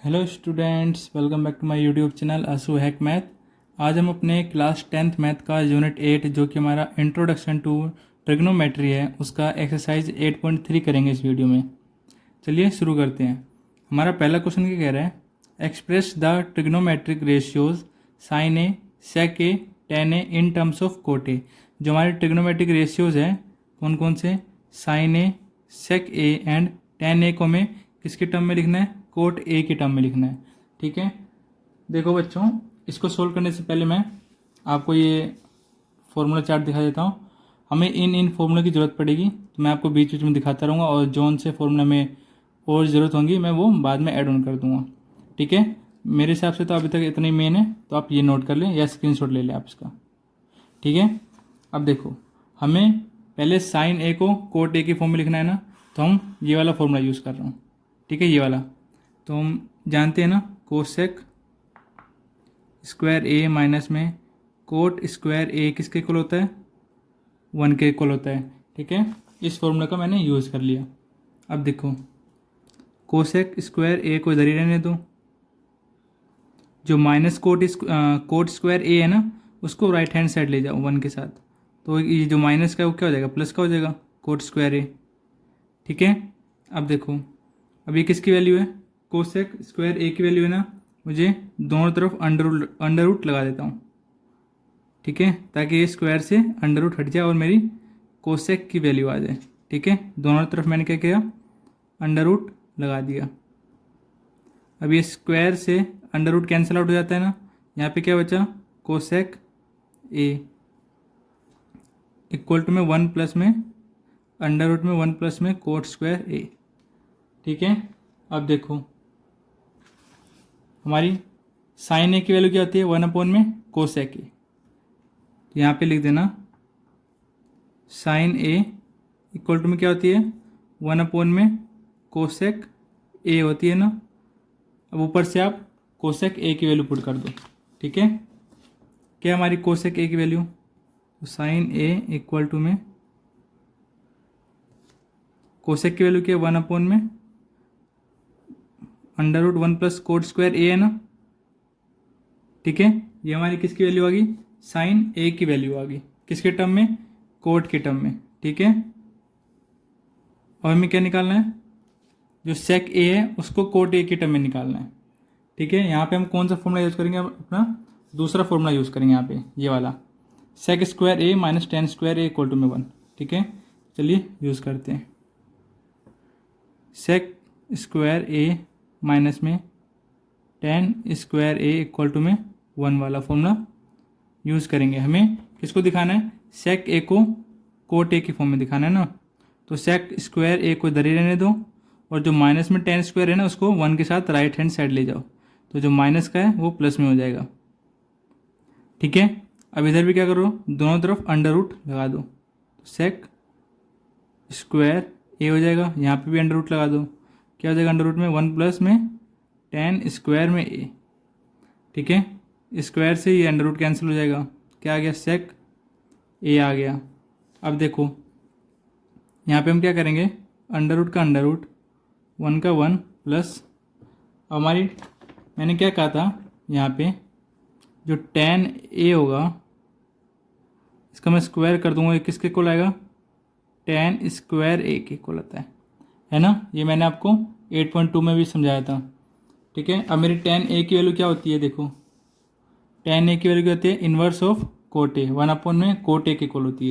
Hello students, welcome back to my YouTube channel Aasu hack math. आज हम अपने class 10th math का unit 8 जो कि हमारा इंट्रोडक्शन टू ट्रिग्नोमेट्री है उसका एक्सरसाइज 8.3 करेंगे इस वीडियो में। चलिए शुरू करते हैं। हमारा पहला क्वेश्चन क्या कह रहा है, express the trigonometric ratios sine A, sec A, tan A in terms of cot A. जो हमारे ट्रिग्नोमेट्रिक रेशियोज हैं कौन कौन से, sine A, sec A and tan A को हमें किसके टर्म में लिखना है, कोट ए के टर्म में लिखना है। ठीक है, देखो बच्चों, इसको सोल्व करने से पहले मैं आपको ये फॉर्मूला चार्ट दिखा देता हूँ। हमें इन फॉर्मूले की ज़रूरत पड़ेगी तो मैं आपको बीच बीच में दिखाता रहूँगा, और जोन से फॉर्मूला में और ज़रूरत होगी मैं वो बाद में ऐड ऑन कर दूँगा। ठीक है, मेरे हिसाब से तो अभी तक इतना ही मेन है, तो आप ये नोट कर लें या स्क्रीनशॉट ले लें आप इसका। ठीक है, अब देखो हमें पहले साइन ए को कोट ए की फॉर्म में लिखना है ना, तो हम ये वाला फॉर्मूला यूज़ कर रहा हूँ। ठीक है, ये वाला तो हम जानते हैं ना, कोसेक स्क्वायर ए माइनस में कोट स्क्वायर ए किसके इक्वल होता है, 1 के इक्वल होता है। ठीक है, इस फॉर्मूला का मैंने यूज़ कर लिया। अब देखो कोसेक स्क्वायर ए को इधर ही रहने दो, जो माइनस कोट स्क्वायर ए है ना उसको राइट हैंड साइड ले जाओ 1 के साथ, तो ये जो माइनस का है वो क्या हो जाएगा, प्लस का हो जाएगा, कोट स्क्वायर ए। ठीक है, अब देखो अब ये किसकी वैल्यू है, कोसेक स्क्वायर ए की वैल्यू है ना, मुझे दोनों तरफ अंडर रूट लगा देता हूँ। ठीक है, ताकि ये स्क्वायर से अंडर रूट हट जाए और मेरी कोसेक की वैल्यू आ जाए। ठीक है, दोनों तरफ मैंने क्या किया, अंडर रूट लगा दिया। अब ये स्क्वायर से अंडर रूट कैंसिल आउट हो जाता है ना, यहाँ पे क्या बचा, कोसेक ए इक्वल टू में 1 प्लस में अंडर रूट में 1 प्लस में कोट स्क्वायर ए। ठीक है, अब देखो हमारी साइन ए की वैल्यू क्या होती है, 1 में कोसेक ए। यहाँ पे लिख देना साइन ए इक्वल टू में क्या होती है, 1 में कोसेक ए होती है ना। अब ऊपर से आप कोसेक ए की वैल्यू पुट कर दो। ठीक है, क्या हमारी कोसेक ए की वैल्यू, तो साइन ए इक्वल टू में कोसेक की वैल्यू क्या है, 1 में under root 1 plus cot square A है ना। ठीक है, ये हमारी किसकी वैल्यू आ गई, साइन ए की वैल्यू आ गई, किसके टर्म में, कोट के टर्म में। ठीक है, और हमें क्या निकालना है, जो सेक ए है उसको कोट ए के टर्म में निकालना है। ठीक है, यहाँ पे हम कौन सा फॉर्मूला यूज़ करेंगे, अपना दूसरा फॉर्मूला यूज़ करेंगे यहाँ पे, ये वाला sec square A minus tan square a equal to में 1। ठीक है, चलिए यूज़ करते हैं। सेक स्क्वायर ए माइनस में tan square a equal to में 1 वाला फॉर्मूला यूज़ करेंगे। हमें किसको दिखाना है, सेक ए को कोट ए की फॉर्म में दिखाना है ना, तो सेक स्क्वायर ए को इधर ही रहने दो, और जो माइनस में टेन स्क्वायर है ना उसको 1 के साथ राइट हैंड साइड ले जाओ, तो जो माइनस का है वो प्लस में हो जाएगा। ठीक है, अब इधर भी क्या करो, दोनों तरफ अंडर रूट लगा दो, तो सेक स्क्वायर ए हो जाएगा, यहाँ पे भी अंडर रूट लगा दो, क्या हो जाएगा, अंडर रूट में 1 प्लस में टेन स्क्वायर में ए। ठीक है, स्क्वायर से ये अंडर रूट कैंसिल हो जाएगा, क्या आ गया, सेक ए आ गया। अब देखो यहाँ पे हम क्या करेंगे, अंडर रूट का अंडर रूट, 1 का 1 प्लस, हमारी मैंने क्या कहा था यहाँ पे, जो टेन ए होगा इसका मैं स्क्वायर कर दूंगा, किसके इक्वल आएगा, टेन स्क्वायर ए के इक्वल आता है ना। ये मैंने आपको 8.2 में भी समझाया था। ठीक है, अब मेरी टेन ए की वैल्यू क्या होती है, देखो टेन ए की वैल्यू क्या होती है, इन्वर्स ऑफ कोट ए, 1 में कोट ए की इक्वल होती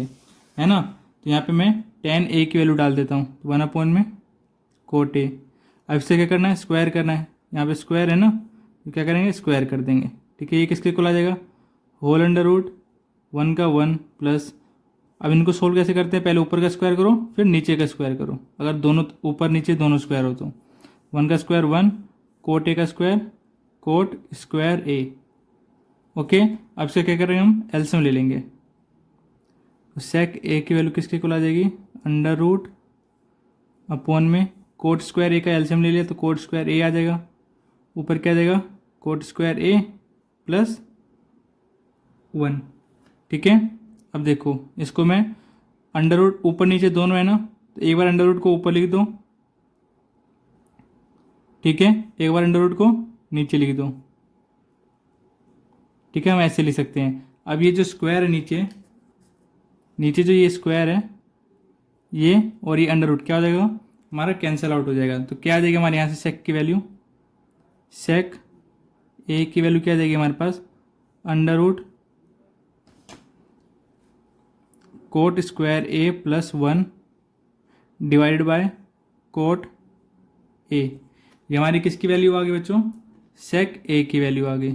है ना। तो यहाँ पे मैं टेन ए की वैल्यू डाल देता हूँ, 1 में कोट ए। अब इससे क्या करना है, स्क्वायर करना है, यहाँ पे स्क्वायर है ना, तो क्या करेंगे, स्क्वायर कर देंगे। ठीक है, ये किसके इक्वल आ जाएगा, होल अंडर रूट 1 का 1 प्लस, अब इनको सोल्व कैसे करते हैं, पहले ऊपर का स्क्वायर करो फिर नीचे का स्क्वायर करो, अगर दोनों ऊपर नीचे दोनों स्क्वायर हो तो 1 का स्क्वायर 1, कोट ए का स्क्वायर कोट स्क्वायर ए। ओके, अब से क्या करेंगे, हम एलसीएम ले लेंगे, तो सेक ए की वैल्यू किसके इक्वल आ जाएगी, अंडर रूट अपॉन में कोट स्क्वायर ए का एलसीएम ले लिया तो कोट स्क्वायर ए आ जाएगा, ऊपर क्या आ जाएगा, कोट स्क्वायर ए प्लस 1। ठीक है, अब देखो इसको मैं अंडर रूट ऊपर नीचे दोनों है ना, तो एक बार अंडर रूट को ऊपर लिख दो, ठीक है, एक बार अंडर रूट को नीचे लिख दो। ठीक है, हम ऐसे लिख सकते हैं। अब ये जो स्क्वायर है नीचे, नीचे जो ये स्क्वायर है ये और ये अंडर रूट क्या हो जाएगा हमारा, कैंसिल आउट हो जाएगा। तो क्या आ जाएगा हमारे यहाँ से सेक की वैल्यू, सेक ए की वैल्यू क्या आ जाएगी हमारे पास, under root cot square A plus 1 divided by cot A. ये हमारी किसकी वैल्यू आ गई बच्चों, सेक ए की वैल्यू आ गई।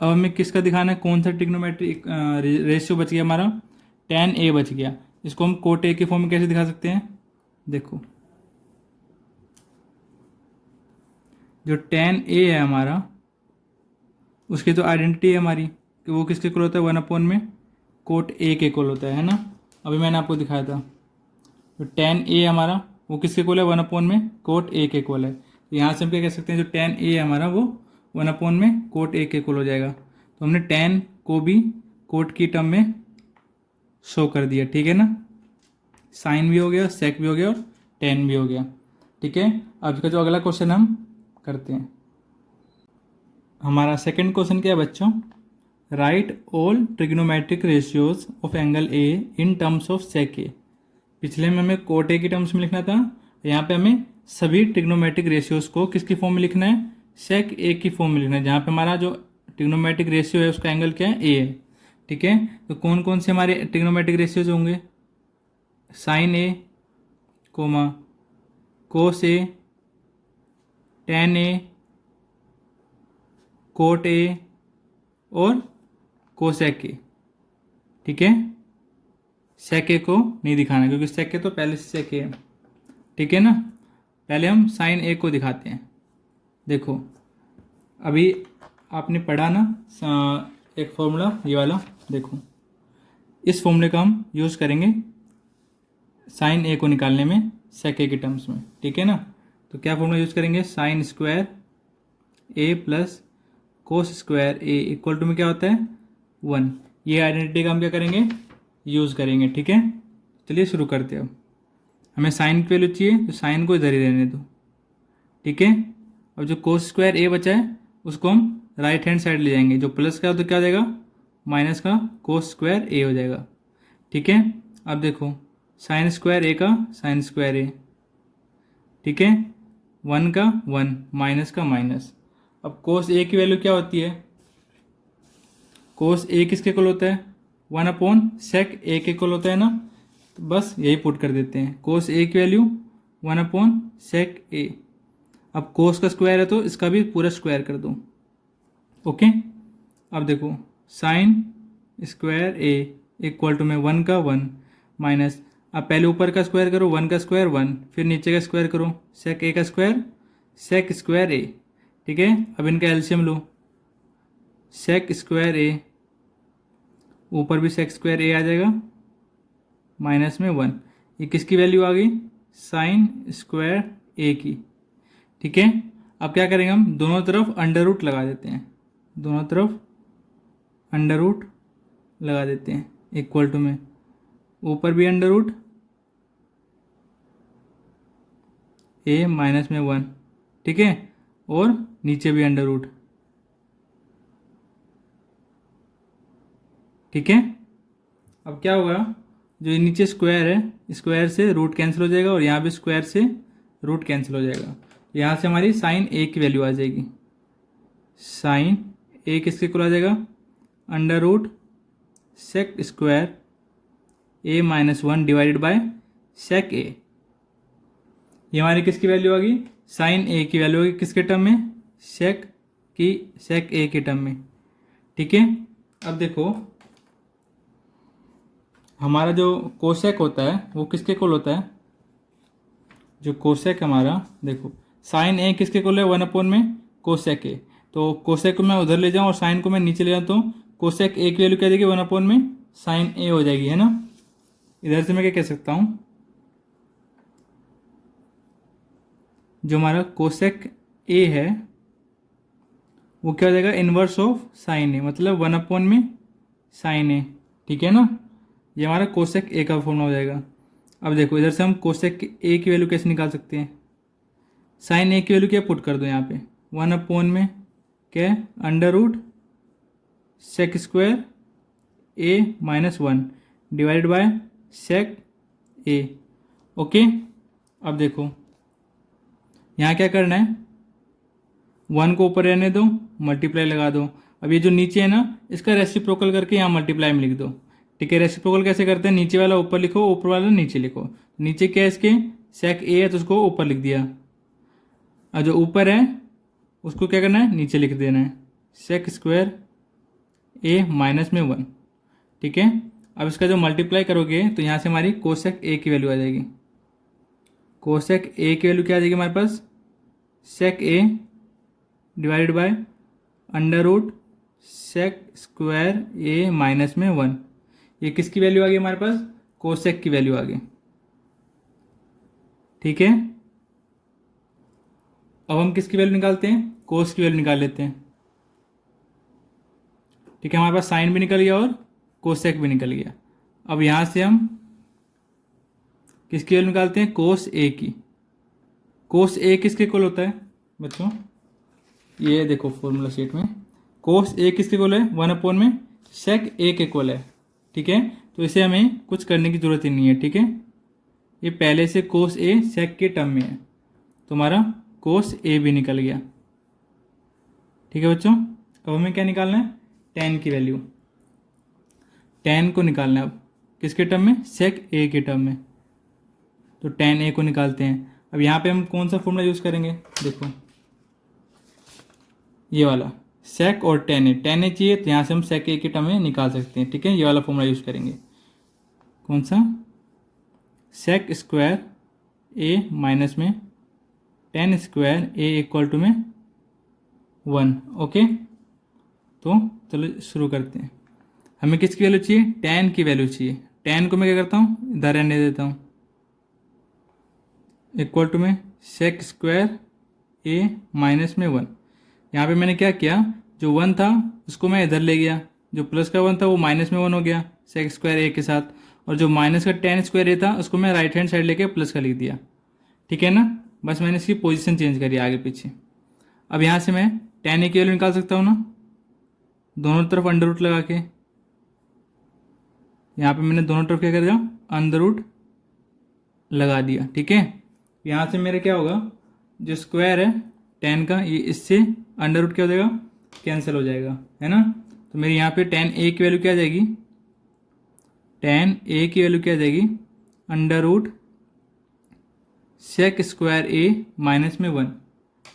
अब हमें किसका दिखाना है, कौन सा ट्रिग्नोमेट्रिक रेशियो बच गया हमारा, tan ए बच गया। इसको हम कोट ए के फॉर्म में कैसे दिखा सकते हैं, देखो जो tan ए है हमारा उसकी तो आइडेंटिटी है हमारी कि वो किसके इक्वल होता है, 1 में कोट ए के इक्वल होता है ना। अभी मैंने आपको दिखाया था तो tan ए हमारा वो किसके इक्वल है, 1 में कोट ए के इक्वल है। तो यहाँ से हम क्या कह सकते हैं, जो tan ए है हमारा वो 1 में कोट ए के इक्वल हो जाएगा। तो हमने tan को भी कोट की टर्म में शो कर दिया। ठीक है ना, साइन भी हो गया, सेक भी हो गया और tan भी हो गया। ठीक है, अब इसका जो अगला क्वेश्चन हम करते हैं, हमारा सेकंड क्वेश्चन क्या है बच्चों, write all trigonometric ratios of angle A in terms of sec A. पिछले में हमें कोट ए की टर्म्स में लिखना था, यहाँ पे हमें सभी ट्रिग्नोमेट्रिक रेशियोज को किसकी फॉर्म में लिखना है, सेक ए की फॉर्म में लिखना है, जहाँ पे हमारा जो ट्रिग्नोमेट्रिक रेशियो है उसका एंगल क्या है, ए है। ठीक है, तो कौन कौन से हमारे ट्रिग्नोमेट्रिक रेशियोज होंगे, sine a comma cos a, tan a, cot a और कोसेक ए। ठीक है, सेक ए को नहीं दिखाना क्योंकि सेक ए तो पहले से सेक ए है। ठीक है ना, पहले हम साइन ए को दिखाते हैं। देखो अभी आपने पढ़ा ना एक फॉर्मूला ये वाला, देखो इस फॉर्मूले का हम यूज़ करेंगे साइन ए को निकालने में सेक ए के टर्म्स में। ठीक है ना, तो क्या फॉर्मूला यूज़ करेंगे, sine square A plus cos square a equal to में क्या होता है 1। ये आइडेंटिटी का हम क्या करेंगे, यूज़ करेंगे। ठीक है, चलिए शुरू करते हैं। अब हमें साइन की वैल्यू चाहिए तो साइन को इधर ही रहने दो। ठीक है, अब जो कोस स्क्वायर ए बचा है उसको हम राइट हैंड साइड ले जाएंगे, जो प्लस का तो क्या हो जाएगा माइनस का कोस स्क्वायर ए हो जाएगा। ठीक है, अब देखो साइन स्क्वायर ए का साइन स्क्वायर ए, ठीक है 1 का 1 माइनस का माइनस। अब कोस ए की वैल्यू क्या होती है, कोस ए किसके इक्वल होता है, 1/सेक ए के इक्वल होता है ना, तो बस यही पुट कर देते हैं, कोस ए की वैल्यू 1/सेक ए। अब कोस का स्क्वायर है तो इसका भी पूरा स्क्वायर कर दो। ओके, अब देखो sine square a equal to में 1 का 1 माइनस, अब पहले ऊपर का स्क्वायर करो, 1 का स्क्वायर 1, फिर नीचे का स्क्वायर करो, सेक ए का स्क्वायर सेक स्क्वायर ए। ठीक है, अब इनका एलसीएम लो, सेक स्क्वायर ए ऊपर भी सेक स्क्वायर ए आ जाएगा माइनस में 1, ये किसकी वैल्यू आ गई, साइन स्क्वायर ए की। ठीक है, अब क्या करेंगे हम दोनों तरफ अंडर रूट लगा देते हैं, दोनों तरफ अंडर रूट लगा देते हैं इक्वल टू में, ऊपर भी अंडर रूट ए माइनस में 1। ठीक है, और नीचे भी अंडर रूट। ठीक है, अब क्या होगा, जो ये नीचे स्क्वायर है स्क्वायर से रूट कैंसिल हो जाएगा और यहाँ भी स्क्वायर से रूट कैंसिल हो जाएगा। यहाँ से हमारी साइन ए की वैल्यू आ जाएगी, साइन ए किसके इक्वल आ जाएगा, under root sec square A minus 1 divided by sec A. ये हमारी किसकी वैल्यू आ गई, साइन ए की वैल्यू होगी किसके टर्म में, सेक ए के टर्म में। ठीक है, अब देखो हमारा जो कोसेक होता है वो किसके इक्वल होता है, जो कोसेक हमारा देखो साइन ए किसके इक्वल है, 1 में कोसेक ए। तो कोसेक को मैं उधर ले जाऊँ और साइन को मैं नीचे ले जाऊँ तो कोसेक ए की वैल्यू क्या देगी, 1 में साइन ए हो जाएगी, है ना। इधर से मैं क्या कह सकता हूँ, जो हमारा कोसेक ए है वो क्या हो जाएगा, इनवर्स ऑफ साइन ए, मतलब 1 में साइन ए। ठीक है ना, ये हमारा कोसेक ए का फॉर्मूला हो जाएगा। अब देखो इधर से हम कोसेक ए की वैल्यू कैसे निकाल सकते हैं, साइन ए की वैल्यू क्या पुट कर दो यहाँ पे, 1 में क्या under root sec square A -1 divided by sec a. Okay, अब देखो यहाँ क्या करना है, 1 को ऊपर रहने दो, मल्टीप्लाई लगा दो। अब ये जो नीचे है ना, इसका रेसिप्रोकल करके यहाँ मल्टीप्लाई में लिख दो। ठीक है, रेसिप्रोकल कैसे करते हैं, नीचे वाला ऊपर लिखो, ऊपर वाला नीचे लिखो। नीचे क्या है इसके, सेक ए है तो उसको ऊपर लिख दिया, और जो ऊपर है उसको क्या करना है, नीचे लिख देना है, सेक स्क्वायर ए -1। ठीक है, अब इसका जो मल्टीप्लाई करोगे तो यहाँ से हमारी कोसेक ए की वैल्यू आ जाएगी। कोसेक ए की वैल्यू क्या आ जाएगी हमारे पास, sec A divided by under root sec square ए -1। ये किसकी वैल्यू आ गई हमारे पास, कोसेक की वैल्यू आ गई। ठीक है, अब हम किसकी वैल्यू निकालते हैं, कोस की वैल्यू निकाल लेते हैं। ठीक है, हमारे पास साइन भी निकल गया और कोसेक भी निकल गया। अब यहाँ से हम किसकी वैल्यू निकालते हैं, कोस ए की। कोस ए किसके इक्वल होता है बच्चों, ये देखो फॉर्मूला शीट में, कोस ए किसके इक्वल है, 1 में सेक ए के इक्वल है। ठीक है, तो इसे हमें कुछ करने की जरूरत ही नहीं है। ठीक है, ये पहले से कोस ए सेक के टर्म में है, तो हमारा कोस ए भी निकल गया। ठीक है बच्चों, अब हमें क्या निकालना है, टेन की वैल्यू। टेन को निकालना है अब किसके टर्म में, सेक ए के टर्म में, तो टेन ए को निकालते हैं। अब यहाँ पे हम कौन सा फॉर्मूला यूज़ करेंगे, देखो ये वाला, सेक और टेन ए चाहिए तो यहाँ से हम सेक ए के टर्म में निकाल सकते हैं। ठीक है, ये वाला फॉर्मूला यूज़ करेंगे, कौन सा, सेक स्क्वायर ए माइनस में tan square a equal to में 1। ओके, तो चलो शुरू करते हैं। हमें किसकी वैल्यू चाहिए, टेन की वैल्यू चाहिए। टेन को मैं क्या करता हूँ, इधर रहने देता हूँ, इक्वल टू में सेक स्क्वायर ए -1। यहाँ पे मैंने क्या किया, जो 1 था उसको मैं इधर ले गया, जो प्लस का 1 था वो -1 हो गया सेक स्क्वायर ए के साथ, और जो माइनस का टेन स्क्वायर ए था उसको मैं राइट हैंड साइड लेके प्लस का लिख दिया। ठीक है ना, बस मैंने इसकी पोजीशन चेंज करी आगे पीछे। अब यहाँ से मैं टेन ए की वैल्यू निकाल सकता हूँ ना, दोनों तरफ अंडर रूट लगा के। यहाँ पे मैंने दोनों तरफ क्या कर दिया, अंडर रूट लगा दिया। ठीक है, यहाँ से मेरा क्या होगा, जो स्क्वायर है टेन का, ये इससे अंडर रूट क्या हो जाएगा, कैंसिल हो जाएगा, है ना। तो मेरी यहाँ पे टेन ए की वैल्यू क्या आ जाएगी, टेन ए की वैल्यू क्या आ जाएगी, अंडर रूट सेक स्क्वायर ए -1।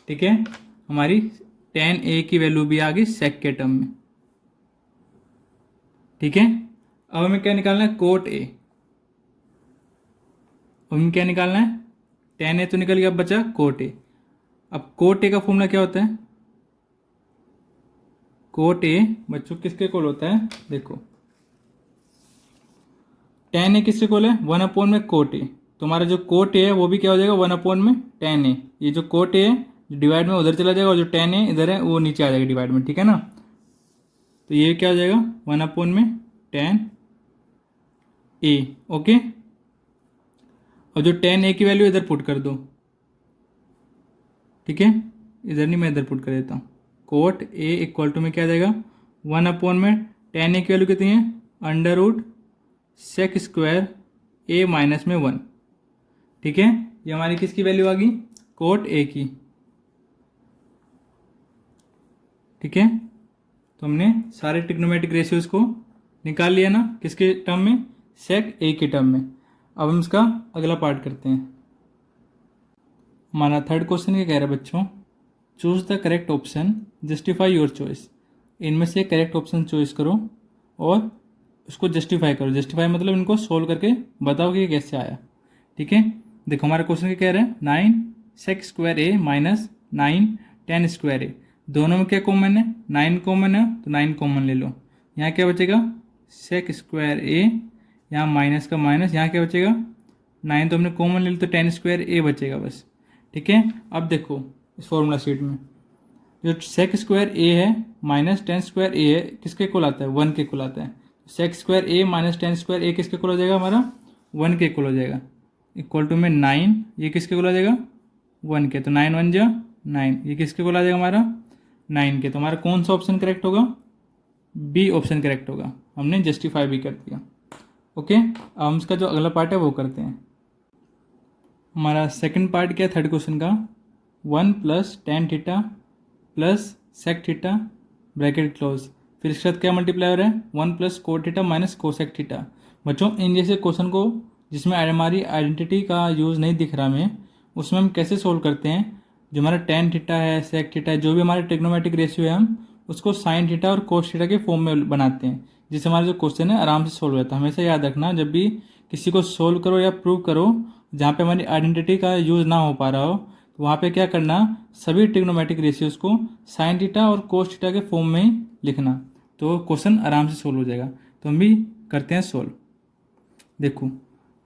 ठीक है, हमारी टेन ए की वैल्यू भी आ गई सेक के टर्म में। ठीक है, अब हमें क्या निकालना है, कोट ए। हमें क्या निकालना है, टेन ए तो निकल गया, अब बचा कोट ए। अब कोट ए का फॉर्मूला क्या होता है, कोट ए बच्चों किसके इक्वल होता है, देखो टेन ए किसके इक्वल है, 1 में कोट ए। तो हमारा जो कोट ए है वो भी क्या हो जाएगा, 1 में टेन ए। ये जो कोट ए है डिवाइड में उधर चला जाएगा, और जो टेन ए इधर है वो नीचे आ जाएगा डिवाइड में। ठीक है ना, तो ये क्या हो जाएगा, 1 में टेन ए। ओके, और जो टेन ए की वैल्यू इधर पुट कर दो। ठीक है, इधर नहीं, मैं इधर पुट कर देता हूँ, कोट ए इक्वल टू में क्या आ जाएगा, 1 में टेन ए की वैल्यू कितनी है, अंडर रूट सेक स्क्वायर ए -1। ठीक है, ये हमारी किसकी वैल्यू आ गई, कोट ए की। ठीक है, तो हमने सारे ट्रिग्नोमेट्रिक रेशियोज को निकाल लिया ना, किसके टर्म में, सेक ए के टर्म में। अब हम इसका अगला पार्ट करते हैं। हमारा थर्ड क्वेश्चन क्या कह रहा है बच्चों, choose the correct option, justify your choice. इनमें से करेक्ट ऑप्शन चॉइस करो और उसको जस्टिफाई करो। जस्टिफाई मतलब इनको सोल्व करके बताओ कि ये कैसे आया। ठीक है, देखो हमारा क्वेश्चन क्या कह रहा है, 9 सेक स्क्वायर ए -9 टेन स्क्वायर ए। दोनों में क्या कॉमन है, 9 कॉमन है, तो 9 कॉमन ले लो। यहाँ क्या बचेगा, सेक स्क्वायर ए, यहाँ माइनस का माइनस, यहाँ क्या बचेगा, 9 तो हमने कॉमन ले ली तो टेन स्क्वायर ए बचेगा बस। ठीक है, अब देखो इस फॉर्मूला शीट में जो सेक स्क्वायर ए है -10 स्क्वायर ए है, किसके इक्वल आता है, 1 के इक्वल आता है। सेक स्क्वायर ए -10 स्क्वायर ए किसके इक्वल हो जाएगा, हमारा 1 के इक्वल हो जाएगा, इक्वल टू में 9, ये किसके इक्वल हो जाएगा, 1 के, तो 9 1 जा 9, ये किसके इक्वल आ जाएगा हमारा 9 के। तो हमारा कौन सा ऑप्शन करेक्ट होगा, बी ऑप्शन करेक्ट होगा। हमने जस्टिफाई भी कर दिया। ओके, अब हम इसका जो अगला पार्ट है वो करते हैं। हमारा सेकंड पार्ट क्या है थर्ड क्वेश्चन का, 1 plus tan theta plus sec theta bracket close, फिर इसके साथ क्या मल्टीप्लाई हो रहा है 1 plus cot theta minus cosec theta. बच्चों इन जैसे क्वेश्चन को जिसमें हमारी आइडेंटिटी का यूज़ नहीं दिख रहा हमें, उसमें हम कैसे सोल्व करते हैं, जो हमारा टेन थीटा है सेक थीटा है, जो भी हमारे ट्रिग्नोमेट्रिक रेशियो है, हम उसको साइन थीटा और कोस थीटा के फॉर्म में बनाते हैं, जिससे हमारा जो क्वेश्चन है आराम से सोल्व होता है। हमेशा याद रखना, जब भी किसी को सोल्व करो या प्रूव करो जहाँ पे हमारी आइडेंटिटी का यूज़ ना हो पा रहा हो, तो वहाँ पे क्या करना, सभी ट्रिग्नोमेट्रिक रेशियोज को साइन थीटा और कोस थीटा के फॉर्म में ही लिखना, तो क्वेश्चन आराम से सोल्व हो जाएगा। तो हम भी करते हैं सोल्व। देखो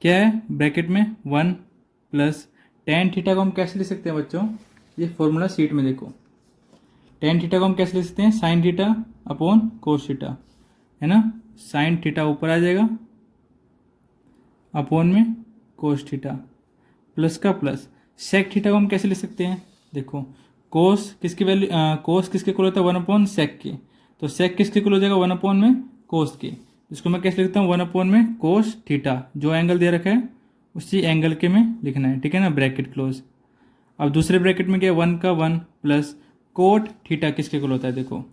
क्या है ब्रैकेट में 1 प्लस टेन थीटा को हम कैसे लिख सकते हैं बच्चों, ये फॉर्मूला शीट में देखो, टेन थीटा को हम कैसे लिख सकते हैं, sine theta upon cos theta, है ना। साइन थीटा ऊपर आ जाएगा अपॉन में कोस थीटा प्लस का प्लस, सेक थीटा को हम कैसे लिख सकते हैं, देखो कोस किसकी वैल्यू, कोस किसके इक्वल होता है 1 अपॉन सेक के, तो सेक किसके इक्वल हो जाएगा 1 अपॉन में कोस के, इसको मैं कैसे लिखता हूँ 1 अपॉन में कोस थीटा, जो एंगल दे रखा है उसी एंगल के में लिखना है, ठीक है ना, ब्रैकेट क्लोज। अब दूसरे ब्रैकेट में क्या है 1 का 1 प्लस कोट थीटा किसके इक्वल होता है, देखो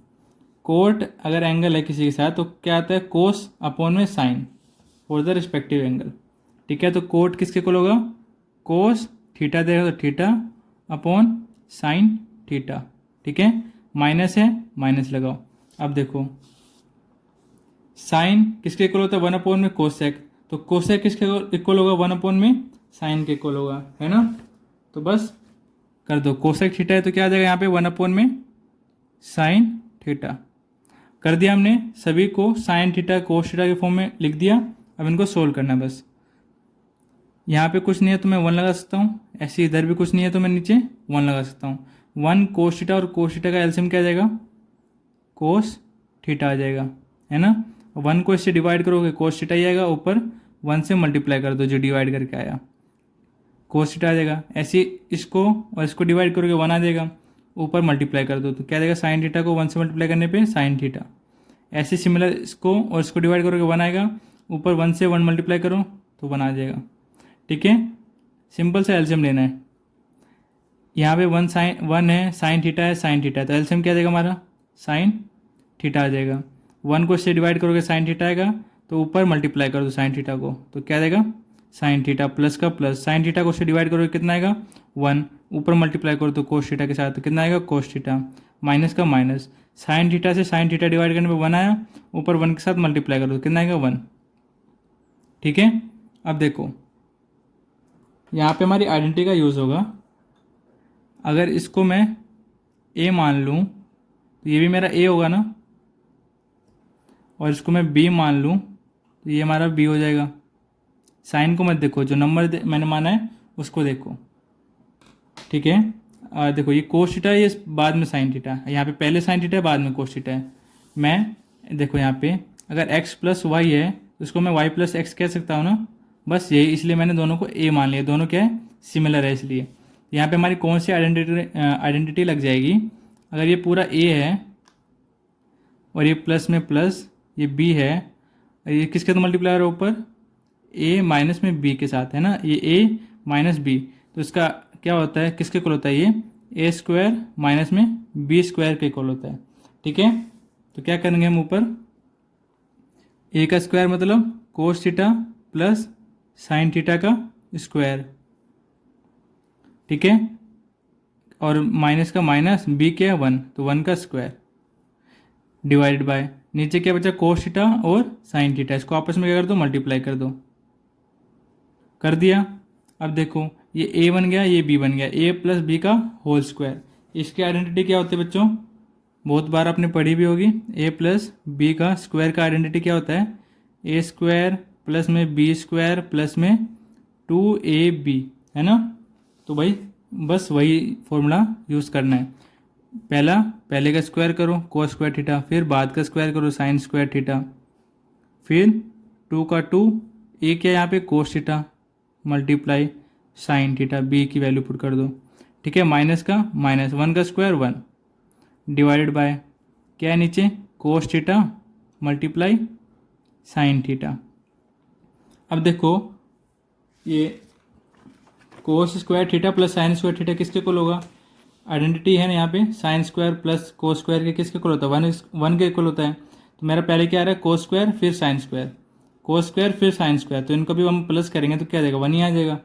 कोट अगर एंगल है किसी के साथ तो क्या आता है कोस अपॉन में sine for the respective angle, ठीक है। तो कोट किसके इक्वल होगा, कोस थीटा देगा तो थीटा अपॉन साइन थीटा, ठीक है। माइनस है माइनस लगाओ। अब देखो साइन किसके इक्वल होता है 1 अपॉन में कोसेक, तो कोसेक किसके इक्वल होगा 1 अपॉन में साइन के इक्वल होगा, है ना। तो बस कर दो, कोसेक थीटा है तो क्या आ जाएगा यहाँ पे 1 अपॉन में साइन थीटा, कर दिया हमने सभी को साइन थीटा कोस थीटा के फॉर्म में लिख दिया। अब इनको सोल्व करना है बस, यहाँ पे कुछ नहीं है तो मैं 1 लगा सकता हूँ, ऐसे इधर भी कुछ नहीं है तो मैं नीचे 1 लगा सकता हूँ। 1 कोस थीटा और कोस थीटा का एलसीएम क्या आ जाएगा, कोस थीटा आ जाएगा, है ना। 1 को इससे डिवाइड करोगे कोस थीटा ही आएगा, ऊपर 1 से मल्टीप्लाई कर दो जो डिवाइड करके आया, कोस थीटा आ जाएगा। ऐसे इसको और इसको डिवाइड करोगे 1 आ जाएगा, ऊपर मल्टीप्लाई कर दो तो क्या देगा, साइन थीटा को 1 से मल्टीप्लाई करने पे साइन थीटा। ऐसे सिमिलर इसको और इसको डिवाइड करोगे 1 आएगा, ऊपर 1 से 1 मल्टीप्लाई करो तो 1 आ जाएगा, ठीक है। सिंपल सा एलसीएम लेना है, यहाँ पे 1 है साइन थीटा है साइन थीटा है, तो एलसीएम क्या आ जाएगा हमारा साइन थीटा आ जाएगा। 1 को इससे डिवाइड करोगे साइन थीटा आएगा, तो ऊपर मल्टीप्लाई कर दो साइन थीटा को तो क्या देगा साइन थीटा प्लस का प्लस, साइन थीटा को उससे डिवाइड करोगे कितना आएगा 1, ऊपर मल्टीप्लाई करो तो कोस थीटा के साथ तो कितना आएगा कोस थीटा, माइनस का माइनस, साइन थीटा से साइन थीटा डिवाइड करने पे 1 आया, ऊपर 1 के साथ मल्टीप्लाई करो तो कितना आएगा 1, ठीक है। अब देखो यहाँ पे हमारी आइडेंटिटी का यूज़ होगा, अगर इसको मैं ए मान लूँ तो ये भी मेरा ए होगा ना, और इसको मैं बी मान लूँ तो ये हमारा बी हो जाएगा। साइन को मत देखो, जो नंबर मैंने माना है उसको देखो, ठीक है। देखो ये कोस थीटा है, ये बाद में साइन थीटा है, यहाँ पे पहले साइन थीटा है बाद में कोस थीटा है। मैं देखो यहाँ पे अगर x प्लस वाई है तो इसको मैं y प्लस एक्स कह सकता हूँ ना, बस यही इसलिए मैंने दोनों को a मान लिया, दोनों क्या है सिमिलर है, इसलिए यहाँ पे हमारी कौन सी आइडेंटिटी लग जाएगी, अगर ये पूरा a है और ये प्लस में प्लस ये b है, ये किसके तो मल्टीप्लाई हो रहा है ऊपर a माइनस में b के साथ, है ना, ये a माइनस b, तो इसका क्या होता है किसके इक्वल होता है, ये ए स्क्वायर माइनस में बी स्क्वायर के इक्वल होता है, ठीक है। तो क्या करेंगे हम ऊपर ए का स्क्वायर मतलब cos theta plus sign theta का स्क्वायर, ठीक है, और माइनस का माइनस बी क्या है 1 तो 1 का स्क्वायर डिवाइडेड बाय नीचे क्या बचा कोस थीटा और साइन थीटा, इसको आपस में क्या कर दो मल्टीप्लाई कर दो, कर दिया। अब देखो ये a बन गया ये b बन गया, a प्लस बी का होल स्क्वायर, इसकी आइडेंटिटी क्या होती है बच्चों, बहुत बार आपने पढ़ी भी होगी, a प्लस बी का स्क्वायर का आइडेंटिटी क्या होता है, a स्क्वायर प्लस में b स्क्वायर प्लस में 2ab, है ना। तो भाई बस वही फॉर्मूला यूज़ करना है, पहले का स्क्वायर करो कोस स्क्वायर थीटा, फिर बाद का स्क्वायर करो साइन स्क्वायर थीटा, फिर 2 का 2, a क्या यहाँ पे cos theta multiply sine theta, b की वैल्यू पुट कर दो, ठीक है, माइनस का माइनस, 1 का स्क्वायर 1 डिवाइडेड बाय क्या है नीचे कोस थीटा मल्टीप्लाई साइन थीटा। अब देखो ये कोस square theta plus sign square theta किसके इक्वल होगा, आइडेंटिटी है ना यहाँ पे, sine square plus cos square के किसके इक्वल होता है, 1 के इक्वल होता है। तो मेरा पहले क्या आ रहा है कोस स्क्वायर फिर साइन स्क्वायर, कोस स्क्वायर फिर साइन स्क्वायर, तो इनको भी हम प्लस करेंगे तो क्या आ जाएगा 1 ही आ जाएगा,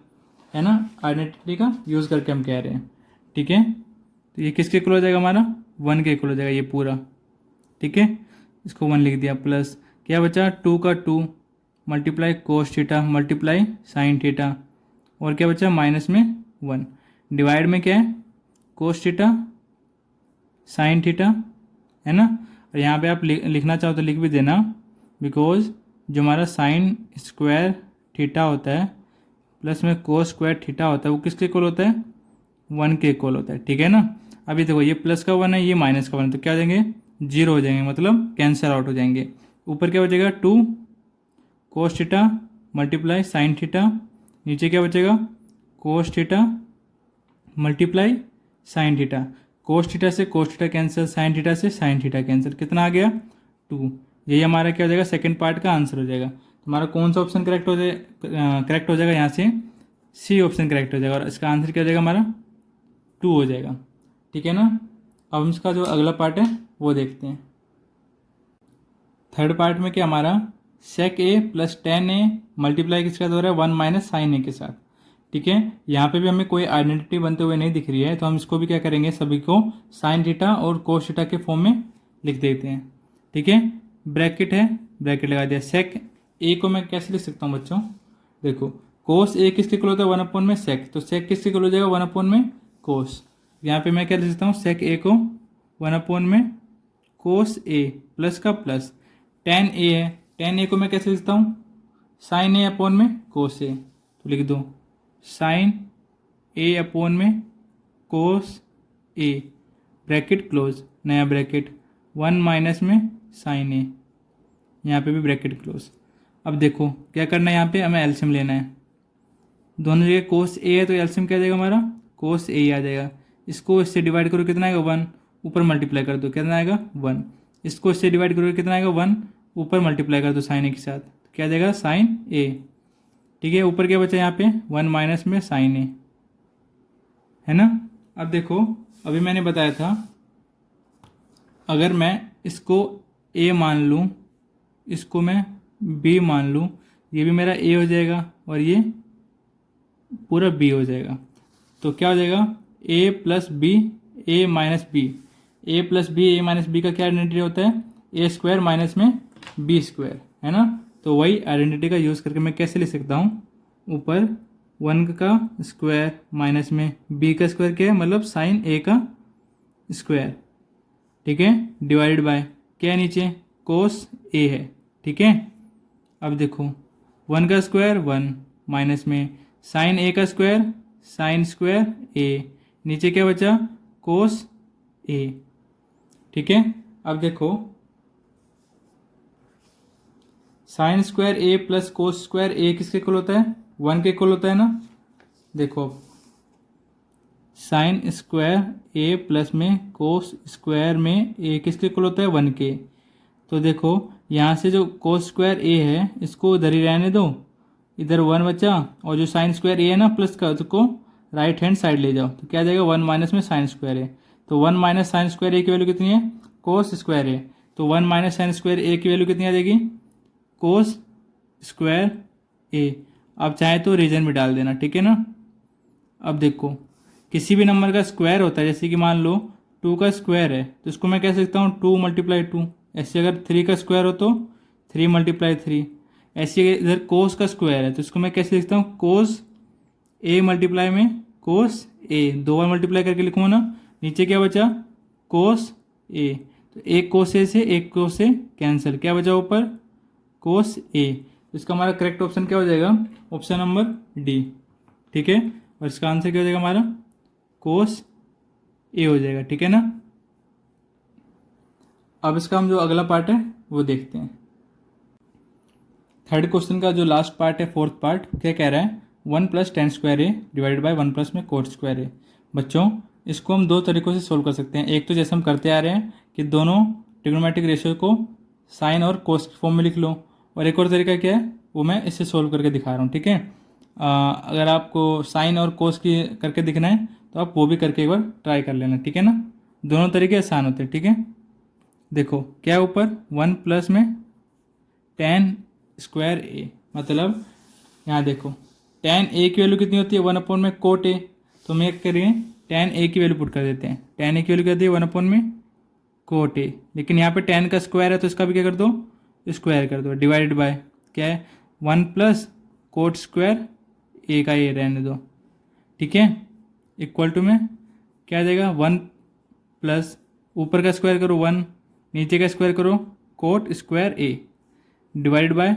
है ना, आइडेंटिटी का यूज़ करके हम कह रहे हैं। ठीक है, तो ये किसके इक्वल हो जाएगा हमारा 1 के इक्वल हो जाएगा ये पूरा। ठीक है, इसको 1 लिख दिया, प्लस क्या बचा 2 का 2 multiply cos theta multiply sine theta, और क्या बचा माइनस में 1 डिवाइड में क्या है कोस थीटा साइन थीटा, है ना। और यहाँ पे आप लिखना चाहो तो लिख भी देना, बिकॉज जो हमारा साइन स्क्वायर थीटा होता है प्लस में कोस स्क्वायर थीटा होता है वो किसके इक्वल होता है 1 के इक्वल होता है। ठीक है ना, अभी देखो ये प्लस का 1 है ये माइनस का 1 है, तो क्या हो जाएंगे 0 हो जाएंगे, मतलब कैंसिल आउट हो जाएंगे। ऊपर क्या बचेगा 2 cos theta multiply sine theta, नीचे क्या बचेगा cos theta multiply sine theta, cos theta से cos theta cancel, sine theta से साइन थीटा कैंसिल, कितना आ गया 2। यही हमारा क्या हो जाएगा सेकंड पार्ट का आंसर हो जाएगा। हमारा कौन सा ऑप्शन करेक्ट हो जाएगा यहाँ से सी ऑप्शन करेक्ट हो जाएगा, और इसका आंसर क्या हो जाएगा हमारा 2 हो जाएगा। ठीक है ना, अब हम इसका जो अगला पार्ट है वो देखते हैं। थर्ड पार्ट में क्या हमारा सेक ए प्लस टेन ए मल्टीप्लाई किसके साथ हो रहा है 1 माइनस साइन ए के साथ। ठीक है, यहाँ पे भी हमें कोई आइडेंटिटी बनते हुए नहीं दिख रही है, तो हम इसको भी क्या करेंगे सभी को साइन थीटा और कोस थीटा के फॉर्म में लिख देते हैं। ठीक है, ब्रैकेट है, ब्रैकेट लगा दिया। सेक ए को मैं कैसे लिख सकता हूँ बच्चों, देखो कोस ए किसके इक्वल होता है 1 में सेक, तो सेक किसके इक्वल हो जाएगा 1 में कोस। यहाँ पे मैं क्या लिख सकता हूँ सेक ए को 1 में कोस ए प्लस का प्लस टेन ए है, टेन ए को मैं कैसे लिखता हूँ साइन ए अपॉन में कोस ए, तो लिख दो साइन ए अपॉन में कोस ए ब्रैकेट क्लोज, नया ब्रैकेट 1 माइनस में साइन ए, यहाँ पे भी ब्रैकेट क्लोज। अब देखो क्या करना है, यहाँ पे हमें एलसीएम लेना है, दोनों जगह कोस ए है तो एलसीएम क्या आ जाएगा हमारा कोस ए आ जाएगा। इसको इससे डिवाइड करो कितना आएगा 1, ऊपर मल्टीप्लाई कर दो कितना आएगा 1, इसको इससे डिवाइड करो कितना आएगा 1, ऊपर मल्टीप्लाई कर दो साइन ए के साथ, तो क्या आ जाएगा साइन ए। ठीक है, ऊपर क्या बचा यहाँ पे 1 माइनस में साइन ए, है ना। अब देखो अभी मैंने बताया था अगर मैं इसको ए मान लूँ, इसको मैं बी मान लूँ, ये भी मेरा ए हो जाएगा और ये पूरा बी हो जाएगा, तो क्या हो जाएगा ए प्लस बी ए माइनस बी, ए प्लस बी ए माइनस बी का क्या आइडेंटिटी होता है ए स्क्वायर माइनस में बी स्क्वायर, है ना। तो वही आइडेंटिटी का यूज़ करके मैं कैसे लिख सकता हूँ, ऊपर 1 का स्क्वायर माइनस में बी का स्क्वायर क्या है मतलब साइन ए का स्क्वायर, ठीक है, डिवाइडेड बाय क्या है नीचे कोस ए है। ठीक है, अब देखो 1 का स्क्वायर 1 माइनस में साइन ए का स्क्वायर साइन स्क्वायर ए, नीचे क्या बचा कोस ए। ठीक है, अब देखो साइन स्क्वायर ए प्लस कोस स्क्वायर ए किसके इक्वल होता है 1 के इक्वल होता है ना। देखो साइन स्क्वायर ए प्लस में कोस स्क्वायर में ए किसके इक्वल होता है 1 के, तो देखो यहाँ से जो कोस स्क्वायर ए है इसको इधर ही रहने दो, इधर 1 बचा, और जो साइन स्क्वायर ए है ना प्लस का उसको राइट हैंड साइड ले जाओ, तो क्या आ जाएगा 1 माइनस में साइन स्क्वायर ए, तो 1 माइनस साइन स्क्वायर ए की वैल्यू कितनी है कोस स्क्वायर ए, तो 1 माइनस साइन स्क्वायर ए की वैल्यू कितनी आ जाएगी कोस स्क्वायर ए। आप चाहे तो रीजन में डाल देना, ठीक है ना। अब देखो किसी भी नंबर का स्क्वायर होता है, जैसे कि मान लो 2 का स्क्वायर है तो इसको मैं कैसे लिखता हूँ 2 मल्टीप्लाई 2, ऐसे अगर 3 का स्क्वायर हो तो 3 मल्टीप्लाई 3, ऐसे इधर कोस का स्क्वायर है तो इसको मैं कैसे लिखता हूँ कोस ए मल्टीप्लाई में कोस ए, 2 बार मल्टीप्लाई करके लिखूँगा ना, नीचे क्या बचा कोस ए, तो एक कोस ए से एक कोस ए कैंसिल, क्या बचा ऊपर कोस ए, तो इसका हमारा करेक्ट ऑप्शन क्या हो जाएगा ऑप्शन नंबर डी। ठीक है, और इसका आंसर क्या हो जाएगा हमारा कोस ए हो जाएगा। ठीक है ना, अब इसका हम जो अगला पार्ट है वो देखते हैं। थर्ड क्वेश्चन का जो लास्ट पार्ट है फोर्थ पार्ट क्या कह रहा है 1 plus tan square A divided by 1 plus में कोट स्क्वायर ए, बच्चों इसको हम दो तरीक़ों से सोल्व कर सकते हैं। एक तो जैसे हम करते आ रहे हैं कि दोनों ट्रिग्नोमेट्रिक रेशियो को साइन और कोस की फॉर्म में लिख लो, और एक और तरीका क्या है वो मैं इससे सोल्व करके दिखा रहा हूँ। ठीक है, अगर आपको साइन और कोस की करके दिखना है तो आप वो भी करके एक बार ट्राई कर लेना। ठीक है ना, दोनों तरीके आसान होते हैं। ठीक है, देखो क्या ऊपर 1 प्लस में tan स्क्वायर ए, मतलब यहाँ देखो tan ए की वैल्यू कितनी होती है 1 में कोट ए, तो हम एक करेंगे tan ए की वैल्यू पुट कर देते हैं। tan ए की वैल्यू क्या होती है 1 में कोट ए, लेकिन यहाँ पे tan का स्क्वायर है तो इसका भी क्या कर दो स्क्वायर कर दो, डिवाइडेड बाय क्या है 1 प्लस कोट स्क्वायर ए का ए रहने दो। ठीक है, इक्वल टू में क्या आ जाएगा 1 प्लस ऊपर का स्क्वायर करो 1, नीचे का स्क्वायर करो coat square A, divide by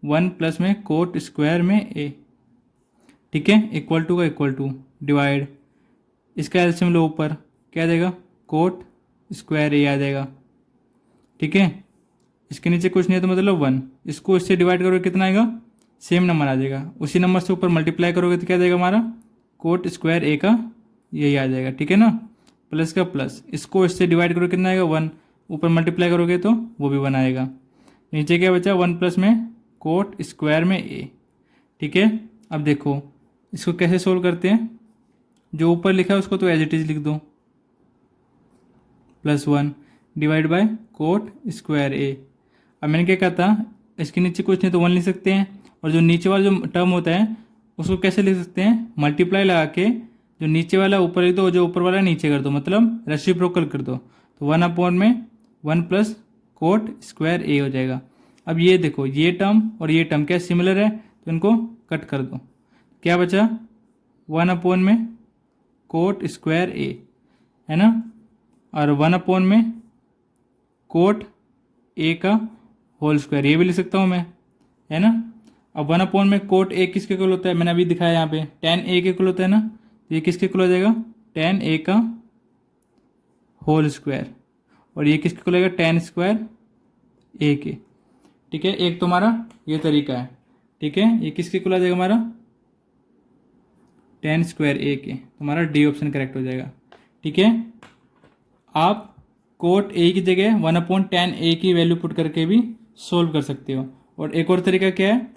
1 plus में कोट स्क्वायर में ए। ठीक है, इक्वल टू का इक्वल टू डिवाइड, इसका एलसीएम लो ऊपर क्या आ जाएगा कोट स्क्वायर ए आ जाएगा। ठीक है, इसके नीचे कुछ नहीं है तो मतलब 1, इसको इससे डिवाइड करोगे कितना आएगा सेम नंबर आ जाएगा, उसी नंबर से ऊपर मल्टीप्लाई करोगे तो क्या आ जाएगा हमारा कोट स्क्वायर ए का यही आ जाएगा। ठीक है ना, प्लस का प्लस, इसको इससे डिवाइड करोगे कितना आएगा 1, ऊपर मल्टीप्लाई करोगे तो वो भी 1 आएगा, नीचे क्या बचा 1 प्लस में कोट स्क्वायर में ए। ठीक है, अब देखो इसको कैसे सोल्व करते हैं, जो ऊपर लिखा है उसको तो एज इट इज लिख दो, +1 डिवाइड बाय कोट स्क्वायर ए। अब मैंने क्या कहा था इसके नीचे कुछ नहीं तो 1 लिख सकते हैं, और जो नीचे वाला जो टर्म होता है उसको कैसे लिख सकते हैं मल्टीप्लाई लगा के, जो नीचे वाला ऊपर लिख दो, जो ऊपर वाला नीचे कर दो, मतलब रेसिप्रोकल कर दो, तो 1 में 1 प्लस कोट स्क्वायर ए हो जाएगा। अब ये देखो ये टर्म और ये टर्म क्या सिमिलर है तो इनको कट कर दो, क्या बचा 1 में कोट स्क्वायर ए है ना, और 1 में कोट ए का होल स्क्वायर, ये भी लिख सकता हूँ मैं है ना। अब 1 में कोट ए किसके इक्वल होता है, मैंने अभी दिखाया यहाँ पे tan ए के इक्वल होता है ना, तो ये किसके इक्वल हो जाएगा tan ए का होल स्क्वायर, और ये किसके इक्वल होगा tan स्क्वायर ए के। ठीक है, एक तो हमारा ये तरीका है। ठीक है, ये किसके इक्वल आ जाएगा हमारा tan स्क्वायर ए के, तो हमारा डी ऑप्शन करेक्ट हो जाएगा। ठीक है, आप कोट ए की जगह 1/tan ए की वैल्यू पुट करके भी सोल्व कर सकते हो, और एक और तरीका क्या है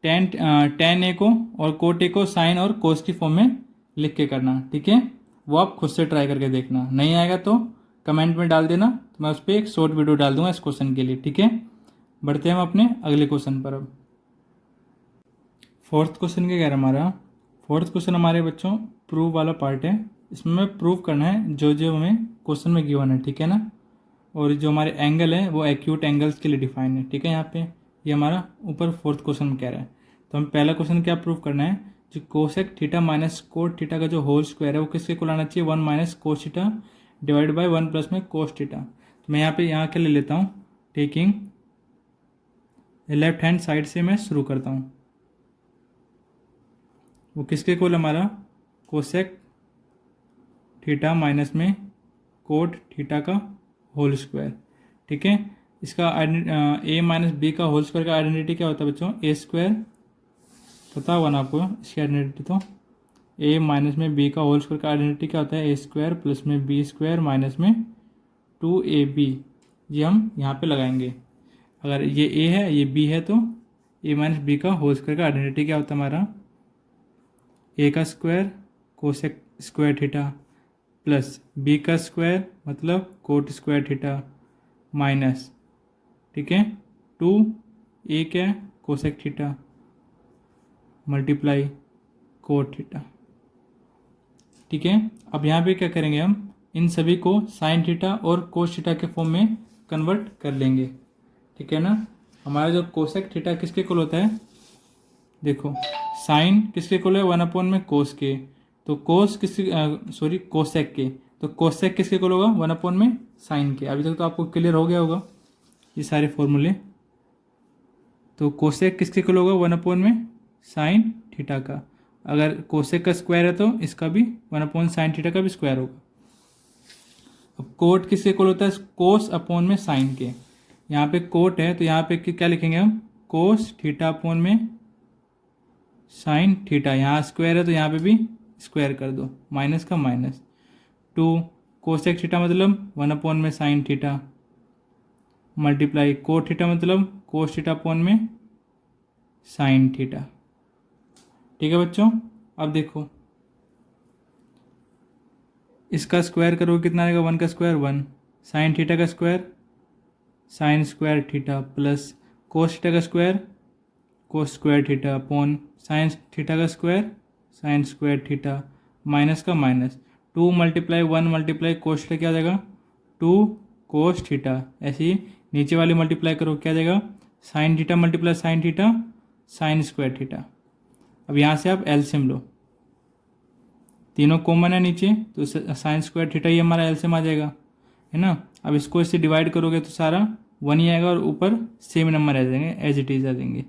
tan ए को और कोट ए को साइन और कोस की फॉर्म में लिख के करना। ठीक है, वो आप खुद से ट्राई करके देखना, नहीं आएगा तो कमेंट में डाल देना, तो मैं उस पर एक शॉर्ट वीडियो डाल दूंगा इस क्वेश्चन के लिए। ठीक है, बढ़ते हैं हम अपने अगले क्वेश्चन पर। अब फोर्थ क्वेश्चन क्या कह रहा है हमारा, फोर्थ क्वेश्चन हमारे बच्चों प्रूव वाला पार्ट है, इसमें हमें प्रूव करना है जो जो हमें क्वेश्चन में गिवन है। ठीक है ना, और जो हमारे एंगल है वो एक्यूट एंगल्स के लिए डिफाइन है। ठीक है, यहाँ पे ये हमारा ऊपर फोर्थ क्वेश्चन में कह रहा है, तो हम पहला क्वेश्चन क्या प्रूव करना है, जो cosec theta minus cot theta का जो होल स्क्वायर है वो किसके इक्वल आना चाहिए 1 minus cos theta divide by 1 plus में कोस थीटा। तो मैं यहाँ के ले लेता हूँ, टेकिंग लेफ्ट हैंड साइड से मैं शुरू करता हूँ, वो किसके इक्वल हमारा कोसेक थीटा माइनस में कोट थीटा का होल स्क्वायर। ठीक है, इसका ए माइनस बी का होल स्क्वायर का आइडेंटिटी क्या होता है बच्चों ए स्क्वायर, पता होगा ना आपको इसकी आइडेंटिटी, तो ए माइनस में बी का होल स्क्वायर का आइडेंटिटी क्या होता है ए स्क्वायर प्लस में बी स्क्वायर माइनस में 2ab, ये हम यहाँ पे लगाएंगे। अगर ये ए है ये बी है तो ए माइनस बी का होल स्क्वायर का आइडेंटिटी क्या होता है हमारा ए का square cosec square theta plus b का स्क्वायर मतलब कोट स्क्वायर थीटा माइनस, ठीक है 2a क्या है cosec theta multiply cot theta. ठीक है, अब यहाँ पे क्या करेंगे हम इन सभी को साइन थीटा और कोस थीटा के फॉर्म में कन्वर्ट कर लेंगे। ठीक है ना, हमारा जो कोसेक थीटा किसके इक्वल होता है, देखो साइन किसके इक्वल है 1 में कोस के, तो कोस किसके कोसेक के, तो कोसेक किसके इक्वल होगा 1 में साइन के। अभी तक तो आपको क्लियर हो गया होगा ये सारे फॉर्मूले। तो कोसेक किसके इक्वल होगा 1 में साइन थीटा का, अगर कोसेक का स्क्वायर है तो इसका भी 1 साइन थीटा का भी स्क्वायर होगा। अब कोट किसके इक्वल होता है कोस अपॉन में साइन के, यहाँ पे कोट है तो यहाँ पे क्या लिखेंगे हम कोस थीटा अपॉन में साइन थीटा, यहाँ स्क्वायर है तो यहाँ पे भी स्क्वायर कर दो, माइनस का माइनस। 2 कोसेक थीटा मतलब 1 में sine theta, multiply cot theta मतलब कोस थीटा अपॉन में साइन थीटा। ठीक है बच्चों, अब देखो इसका स्क्वायर करो कितना आएगा, 1 का स्क्वायर 1, साइन थीटा का square sine square theta, plus cos theta का square cos square theta upon sine theta का square sine square theta, minus का minus. 2 multiply 1 multiply cos theta क्या आ जाएगा, 2 कोस थीटा। ऐसे ही नीचे वाली मल्टीप्लाई करो क्या आ जाएगा, sine theta multiply sine theta sine square theta. अब यहाँ से आप एलसीएम लो, तीनों कॉमन है नीचे तो साइन स्क्वायर थीटा ही हमारा एलसीएम आ जाएगा, है ना। अब इसको इससे डिवाइड करोगे तो सारा 1 ही आएगा और ऊपर सेम नंबर आ जाएंगे, एज इट इज आ जाएंगे।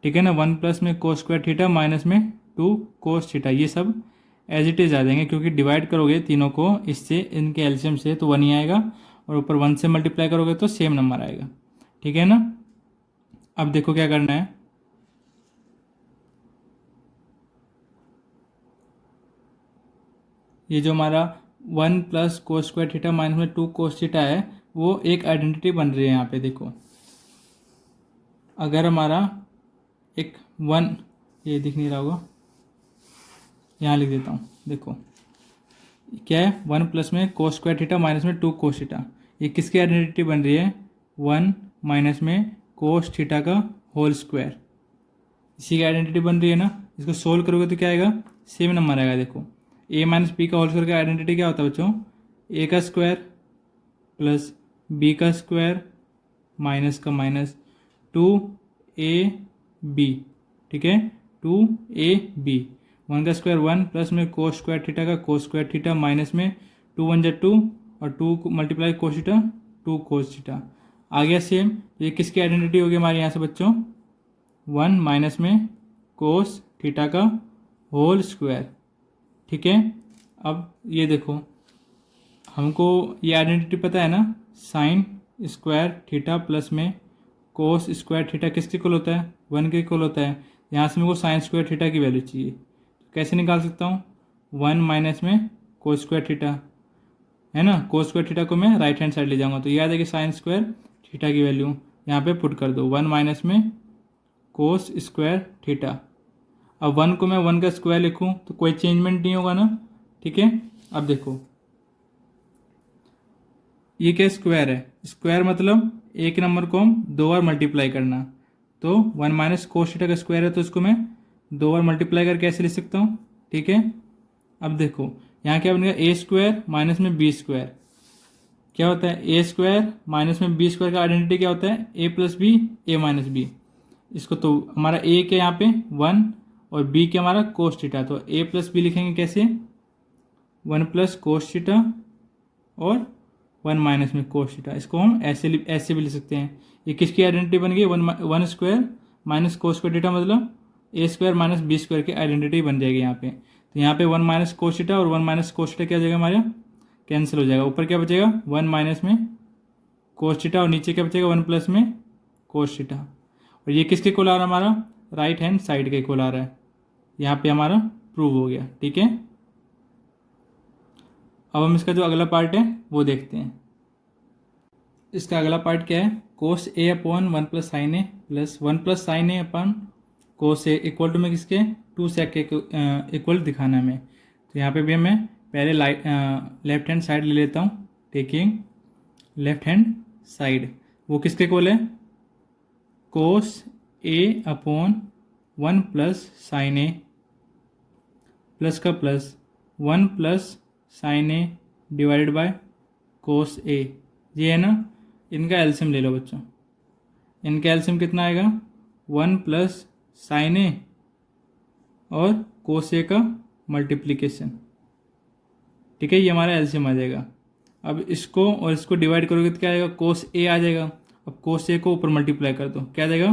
ठीक है ना, 1 प्लस में कोस स्क्वायर थीटा माइनस में 2 कोस थीटा, ये सब एज इट इज आ जाएंगे क्योंकि डिवाइड करोगे तीनों को इससे, इनके एलसीएम से, तो 1 ही आएगा और ऊपर 1 से मल्टीप्लाई करोगे तो सेम नंबर आएगा। ठीक है ना। अब देखो क्या करना है, ये जो हमारा 1 plus cos square theta minus में 2 कोस थीटा है वो एक आइडेंटिटी बन रही है यहाँ पे। देखो अगर हमारा एक 1, ये दिख नहीं रहा होगा, यहाँ लिख देता हूँ। देखो क्या है, 1 प्लस में कोस स्क्वायर थीटा माइनस में 2 कोस थीटा, ये किसकी आइडेंटिटी बन रही है, 1 माइनस में कोस थीटा का होल स्क्वायर, इसी की आइडेंटिटी बन रही है ना। इसको सोल्व करोगे तो क्या आएगा, सेम नंबर आएगा। देखो ए माइनस बी का होल स्क्वायर का आइडेंटिटी क्या होता है बच्चों, ए का स्क्वायर प्लस बी का स्क्वायर माइनस का माइनस 2ab। ठीक है, 2ab। 1 का स्क्वायर 1 प्लस में कोस स्क्वायर थीटा का कोस स्क्वायर थीटा माइनस में 2 1 जा 2 और 2 multiply cos theta 2 cos theta आ गया सेम। ये किसकी आइडेंटिटी होगी हमारे यहाँ से बच्चों, 1 माइनस में कोस थीटा का होल स्क्वायर। ठीक है, अब ये देखो हमको ये आइडेंटिटी पता है ना, साइन स्क्वायर थीटा प्लस में कोस स्क्वायर थीटा किसके इक्वल होता है, 1 के इक्वल होता है। यहाँ से मेरे को साइन स्क्वायर थीटा की वैल्यू चाहिए, कैसे निकाल सकता हूँ, 1 माइनस में कोस स्क्वायर थीटा है ना, कोस स्क्वायर थीटा को मैं राइट हैंड साइड ले जाऊँगा तो याद है कि साइन स्क्वायर थीटा की वैल्यू यहाँ पे पुट कर दो, 1 माइनस में कोस स्क्वायर थीटा। अब 1 को मैं 1 का स्क्वायर लिखूँ तो कोई चेंजमेंट नहीं होगा ना। ठीक है, अब देखो ये क्या स्क्वायर है, स्क्वायर मतलब एक नंबर को हम 2 बार मल्टीप्लाई करना, तो 1 माइनस कोस थीटा का स्क्वायर है तो इसको मैं 2 बार मल्टीप्लाई करके ऐसे लिख सकता हूँ। ठीक है, अब देखो यहाँ क्या बनेगा, ए स्क्वायर माइनस में बी स्क्वायर क्या होता है, ए स्क्वायर माइनस में बी स्क्वायर का आइडेंटिटी क्या होता है, a plus B A minus B. इसको तो हमारा ए के यहाँ पे 1 और बी के हमारा कोस थीटा, तो ए प्लस बी लिखेंगे कैसे, 1 प्लस कोस थीटा और 1 माइनस में कोस थीटा। इसको हम ऐसे भी लिख सकते हैं। ये किसकी आइडेंटिटी बन गई, 1 square minus cos square theta मतलब ए स्क्वायर माइनस बी स्क्वायर की आइडेंटिटी बन जाएगी यहाँ पे। तो यहाँ पे 1 माइनस कोस थीटा और 1 माइनस कोस थीटा क्या हो जाएगा हमारा, कैंसिल हो जाएगा। ऊपर क्या बचेगा, 1 माइनस में कोस थीटा और नीचे क्या बचेगा, 1 प्लस में कोस थीटा। और ये किसके इक्वल आ रहा है हमारा, राइट हैंड साइड के इक्वल आ रहा है, यहाँ पे हमारा प्रूव हो गया। ठीक है, अब हम इसका जो अगला पार्ट है वो देखते हैं। इसका अगला पार्ट क्या है, cos A upon 1 plus sine A plus 1 plus sine A upon cos A equal to में किसके, 2 सेक के इक्वल दिखाना है हमें। तो यहाँ पे भी मैं पहले लेफ्ट हैंड साइड ले लेता हूँ, टेकिंग लेफ्ट हैंड साइड, वो किसके इक्वल है, कोस ए अपॉन 1 प्लस साइन ए प्लस का plus 1 plus sine A divided by cos A, ये है ना। इनका एलसीएम ले लो बच्चों, इनका एलसीएम कितना आएगा, 1 प्लस साइन ए और कोस ए का मल्टीप्लिकेशन। ठीक है, ये हमारा एलसीएम आ जाएगा। अब इसको और इसको डिवाइड करोगे तो क्या आएगा, कोस ए आ जाएगा। अब कोस ए को ऊपर मल्टीप्लाई कर दो, क्या आ जाएगा,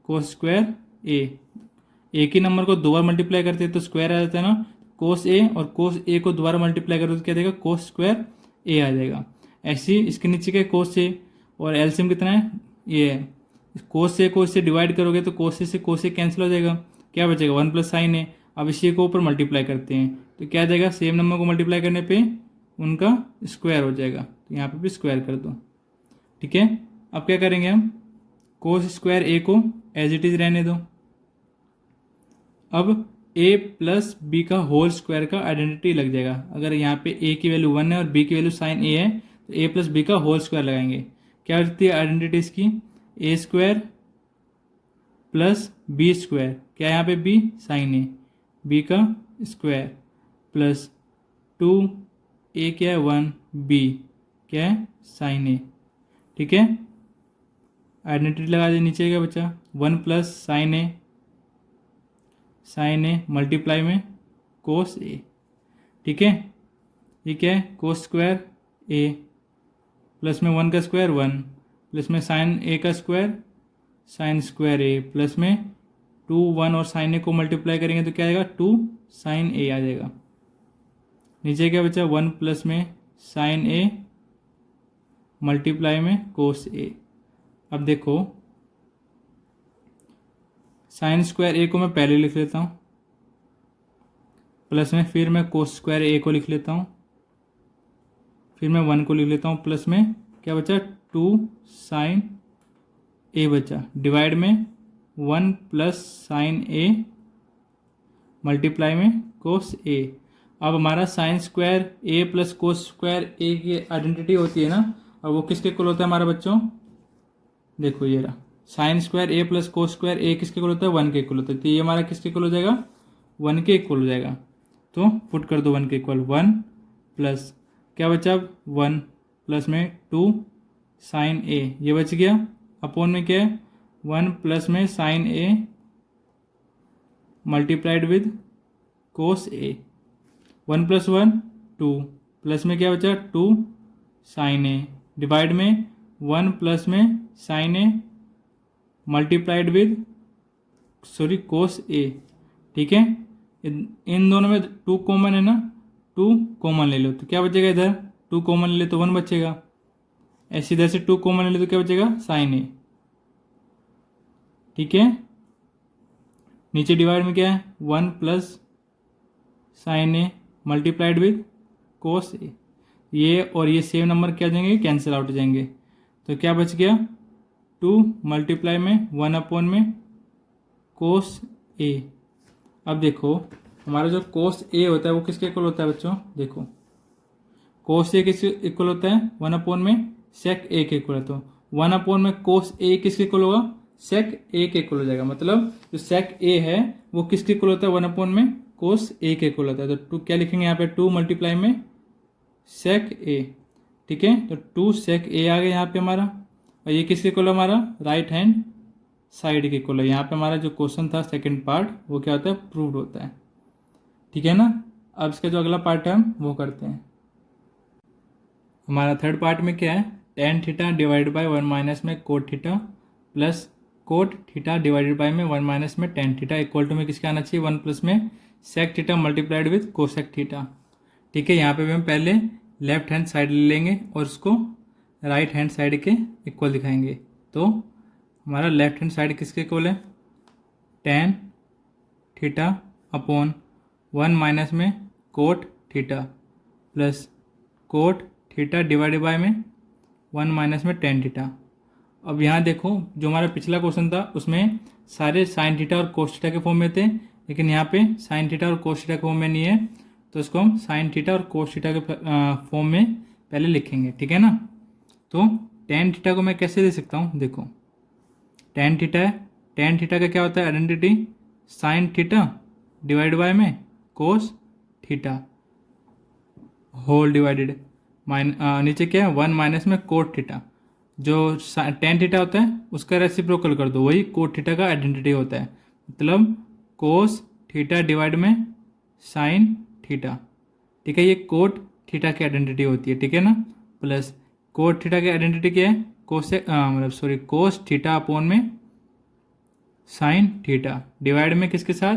कोस स्क्वायर ए। एक ही नंबर को 2 बार मल्टीप्लाई करते हैं तो स्क्वायर आ जाता है ना, कोस ए और कोस ए को दोबारा मल्टीप्लाई करोगे तो क्या देगा, कोस स्क्वायर ए आ जाएगा। ऐसे ही इसके नीचे का कोस ए और एलसीएम कितना है, ये है। कोस ए को इससे डिवाइड करोगे तो कोस ए से कोस ए कैंसिल हो जाएगा, क्या बचेगा, 1 प्लस साइन ए। अब इसी को ऊपर मल्टीप्लाई करते हैं तो क्या आ जाएगा, सेम नंबर को मल्टीप्लाई करने पे उनका स्क्वायर हो जाएगा, तो यहाँ पे भी स्क्वायर कर दो। ठीक है, अब क्या करेंगे हम, कोस स्क्वायर ए को एज इट इज रहने दो। अब ए प्लस बी का होल स्क्वायर का आइडेंटिटी लग जाएगा। अगर यहाँ पे ए की वैल्यू 1 है और बी की वैल्यू साइन ए है तो ए प्लस बी का होल स्क्वायर लगाएंगे। क्या होती है आइडेंटिटी इसकी, ए स्क्वायर प्लस बी स्क्वायर, क्या यहाँ पे बी साइन ए, बी का स्क्वायर प्लस 2 ए क्या है 1, बी क्या है साइन ए। ठीक है, आइडेंटिटी लगा दे, नीचे क्या बचा 1 प्लस साइन ए मल्टीप्लाई में कोस ए। ठीक है, ये क्या है कोस स्क्वायर ए प्लस में 1 का स्क्वायर 1 प्लस में साइन ए का स्क्वायर साइन स्क्वायर ए प्लस में 2 1 और साइन ए को मल्टीप्लाई करेंगे तो क्या आएगा 2 साइन ए आ जाएगा। नीचे क्या बचा 1 प्लस में साइन ए मल्टीप्लाई में कोस ए। अब देखो साइन स्क्वायर ए को मैं पहले लिख लेता हूँ, प्लस में फिर मैं कोस स्क्वायर ए को लिख लेता हूँ, फिर मैं 1 को लिख लेता हूँ, प्लस में क्या बचा 2 साइन ए बचा, डिवाइड में 1 प्लस साइन ए मल्टीप्लाई में कोस ए। अब हमारा साइन स्क्वायर ए प्लस कोस स्क्वायर ए की आइडेंटिटी होती है ना, और वो किसके इक्वल होता है हमारे बच्चों, देखो ये रहा साइन स्क्वायर ए प्लस कोस स्क्वायर ए किसके इक्वल होता है 1 के इक्वल होता है, तो ये हमारा किसके इक्वल हो जाएगा 1 के इक्वल हो जाएगा। तो पुट कर दो 1 के इक्वल, 1 प्लस क्या बचा अब 1 प्लस में 2 साइन ए ये बच गया, अपॉन में क्या है 1 प्लस में sine A multiplied with cos a, 1 plus 1 2 plus में क्या बचा 2 साइन ए डिवाइड में 1 प्लस में sine A multiplied with cos ए। ठीक है, इन दोनों में 2 कॉमन है ना, 2 कॉमन ले लो तो क्या बचेगा, इधर 2 कॉमन ले लो तो 1 बचेगा, ऐसे इधर से 2 कॉमन ले लो तो क्या बचेगा साइन ए। ठीक है, नीचे डिवाइड में क्या है 1 plus sine A multiplied with cos A, ये और ये सेम नंबर क्या जाएंगे कैंसिल आउट हो जाएंगे, तो क्या बच गया 2 मल्टीप्लाई में 1 अपॉन में कोस ए। अब देखो हमारा जो कोस ए होता है वो किसके इक्वल होता है बच्चों, देखो कोस ए किसके इक्वल होता है 1 अपॉन में सेक ए के इक्वल है, तो 1 अपॉन में कोस ए किसके इक्वल होगा सेक ए के इक्वल हो जाएगा। मतलब जो सेक ए है वो किसके इक्वल होता है 1 अपॉन में कोस ए के इक्वल होता है, तो 2 क्या लिखेंगे यहाँ पे 2 मल्टीप्लाई में सेक ए। ठीक है, तो 2 सेक ए आ गया यहाँ पे हमारा, और ये किसके इक्वल है हमारा राइट हैंड साइड के इक्वल है। यहाँ पे हमारा जो क्वेश्चन था सेकंड पार्ट वो क्या होता है प्रूव्ड होता है। ठीक है ना, अब इसका जो अगला पार्ट है हम वो करते हैं। हमारा थर्ड पार्ट में क्या है tan theta divided by 1 minus में cot theta plus cot theta divided by में 1 माइनस में टेन थीटा इक्वल टू में किसका आना चाहिए 1 प्लस में sec theta multiplied with cosec theta. ठीक है, यहाँ पे भी हम पहले लेफ्ट हैंड साइड ले लेंगे और उसको राइट हैंड साइड के इक्वल दिखाएंगे। तो हमारा लेफ्ट हैंड साइड किसके इक्वल है टेन थीटा अपॉन 1 माइनस में cot theta plus cot theta divided by में 1 माइनस में टेन थीटा। अब यहाँ देखो जो हमारा पिछला क्वेश्चन था उसमें सारे साइन थीटा और कोस थीटा के फॉर्म में थे, लेकिन यहाँ पे साइन थीटा और कोस थीटा के फॉर्म में नहीं है, तो इसको हम साइन थीटा और कोस थीटा के फॉर्म में पहले लिखेंगे। ठीक है ना, तो टेन थीटा को मैं कैसे दे सकता हूँ, देखो टेन थीटा है, टेन थीटा का क्या होता है identity sine theta divide by में कोस थीटा होल डिवाइडेड नीचे क्या है 1 माइनस में कोट थीटा, जो टेन थीटा होता है उसका रेसिप्रोकल कर दो, वही कोट थीटा का आइडेंटिटी होता है, मतलब कोस थीटा डिवाइड में साइन थीटा। ठीक है, ये कोट थीटा की आइडेंटिटी होती है। ठीक है ना, प्लस कोट थीटा की आइडेंटिटी क्या है कोस थीटा अपॉन में साइन थीटा डिवाइड में किसके साथ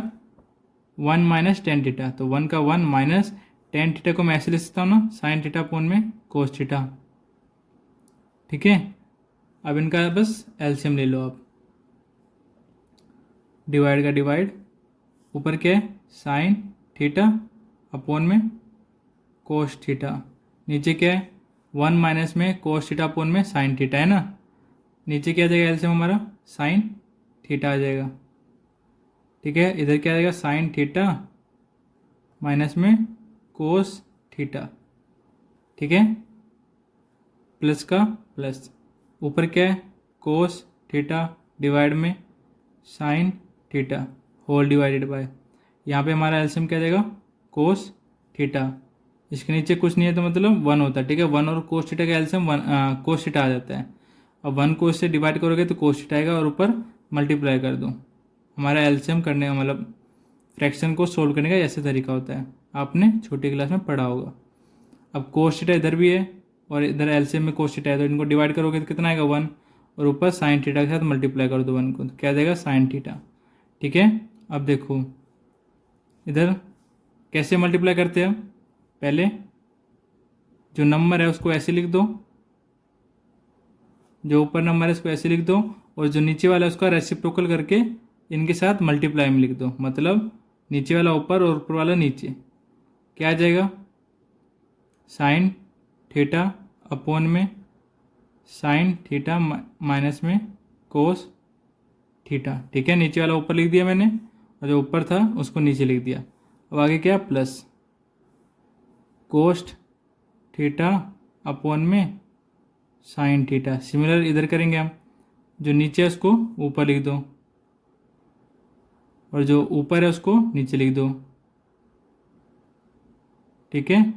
1 माइनस टेन थीटा, तो 1 का 1 माइनस टेन थीटा को मैं ऐसे लिख सकता हूँ ना साइन थीटा अपॉन में कोस थीटा। ठीक है, अब इनका बस एलसीएम ले लो आप, डिवाइड का डिवाइड ऊपर क्या है साइन थीटा अपॉन में कोस थीटा। नीचे क्या है 1 माइनस में कोस थीटा अपॉन में साइन थीटा है ना। नीचे क्या आ जाएगा एलसीएम हमारा साइन थीटा आ जाएगा। ठीक है, इधर क्या आ जाएगा साइन थीटा माइनस में कोस थीटा। ठीक है, प्लस का प्लस, ऊपर क्या है कोस थीटा डिवाइड में sine theta whole divided by, यहाँ पे हमारा एलसीएम क्या आ जाएगा कोस थीटा। इसके नीचे कुछ नहीं है तो मतलब 1 होता है। ठीक है, 1 और कोस थीटा का एलसीएम कोस थीटा आ जाता है। अब 1 को इससे डिवाइड करोगे तो कोस थीटा आएगा और ऊपर मल्टीप्लाई कर दो। हमारा एलसीएम करने का मतलब फ्रैक्शन को सोल्व करने का ऐसे तरीका होता है, आपने छोटी क्लास में पढ़ा होगा। अब कोस थीटा इधर भी है और इधर एलसीएम में कोस थीटा है, तो इनको डिवाइड करोगे तो कितना आएगा 1 और ऊपर साइन थीटा के साथ मल्टीप्लाई कर दो 1 को, तो क्या देगा साइन थीटा। ठीक है, अब देखो इधर कैसे मल्टीप्लाई करते हैं। पहले जो नंबर है उसको ऐसे लिख दो, जो ऊपर नंबर है उसको ऐसे लिख दो, और जो नीचे वाला है उसका रेसिप्रोकल करके इनके साथ मल्टीप्लाई में लिख दो। मतलब नीचे वाला ऊपर और ऊपर वाला नीचे, क्या आ जाएगा साइन थीटा अपॉन में साइन थीटा माइनस में कोस थीटा। ठीक है, नीचे वाला ऊपर लिख दिया मैंने और जो ऊपर था उसको नीचे लिख दिया। अब आगे क्या प्लस कोस्ट थीटा अपॉन में साइन थीटा। सिमिलर इधर करेंगे हम, जो नीचे है उसको ऊपर लिख दो और जो ऊपर है उसको नीचे लिख दो। ठीक है,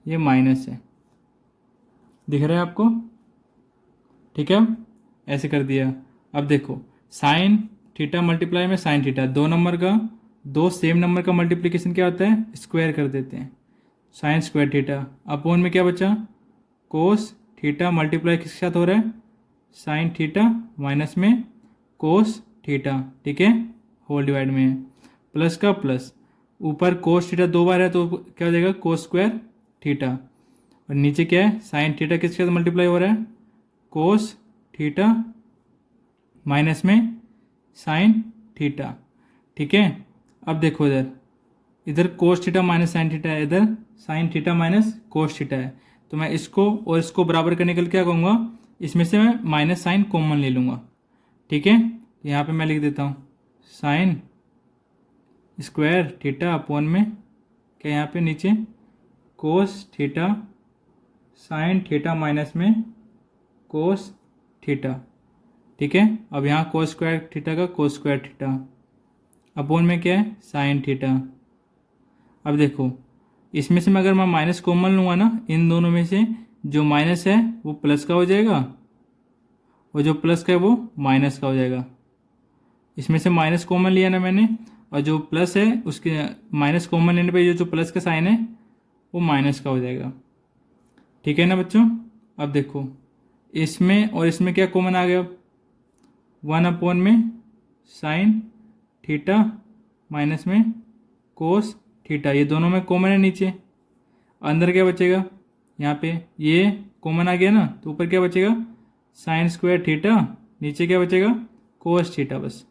ये माइनस है, दिख रहा है आपको। ठीक है, ऐसे कर दिया। अब देखो साइन थीटा मल्टीप्लाई में साइन थीटा, दो नंबर का दो सेम नंबर का मल्टीप्लिकेशन क्या होता है स्क्वायर कर देते हैं, साइन स्क्वायर थीटा अपॉन में क्या बचा कोस थीटा मल्टीप्लाई किसके साथ हो रहा है साइन थीटा माइनस में कोस थीटा। ठीक है, होल डिवाइड में है, प्लस का प्लस, ऊपर कोस थीटा 2 बार है तो क्या हो जाएगा कोस स्क्वायर थीटा, और नीचे क्या है साइन थीटा किसके साथ मल्टीप्लाई हो रहा है कोस थीटा माइनस में साइन थीटा। ठीक है, अब देखो इधर इधर cos theta minus sine theta है, इधर sign theta minus cos theta है, तो मैं इसको और इसको बराबर करने के लिए क्या कहूँगा इसमें से मैं माइनस साइन कॉमन ले लूँगा। ठीक है, यहाँ पे मैं लिख देता हूँ साइन स्क्वायर थीटा अपॉन में क्या यहाँ पे नीचे cos theta sine theta minus में कोस थीटा। ठीक है, अब यहाँ कोस स्क्वायर थीटा का कोस स्क्वायर थीटा अपॉन में क्या है साइन थीटा। अब देखो इसमें से मैं अगर मैं माइनस कॉमन लूँगा ना, इन दोनों में से जो माइनस है वो प्लस का हो जाएगा और जो प्लस का है वो माइनस का हो जाएगा। इसमें से माइनस कॉमन लिया ना मैंने, और जो प्लस है उसके माइनस कॉमन लेने पे जो प्लस का साइन है वो माइनस का हो जाएगा। ठीक है ना बच्चों। अब देखो इसमें और इसमें क्या कॉमन आ गया 1 अपॉन में साइन थीटा माइनस में कोस थीटा, ये दोनों में कॉमन है नीचे, अंदर क्या बचेगा यहाँ पे ये कॉमन आ गया ना, तो ऊपर क्या बचेगा साइन स्क्वायर थीटा, नीचे क्या बचेगा कोस थीटा बस,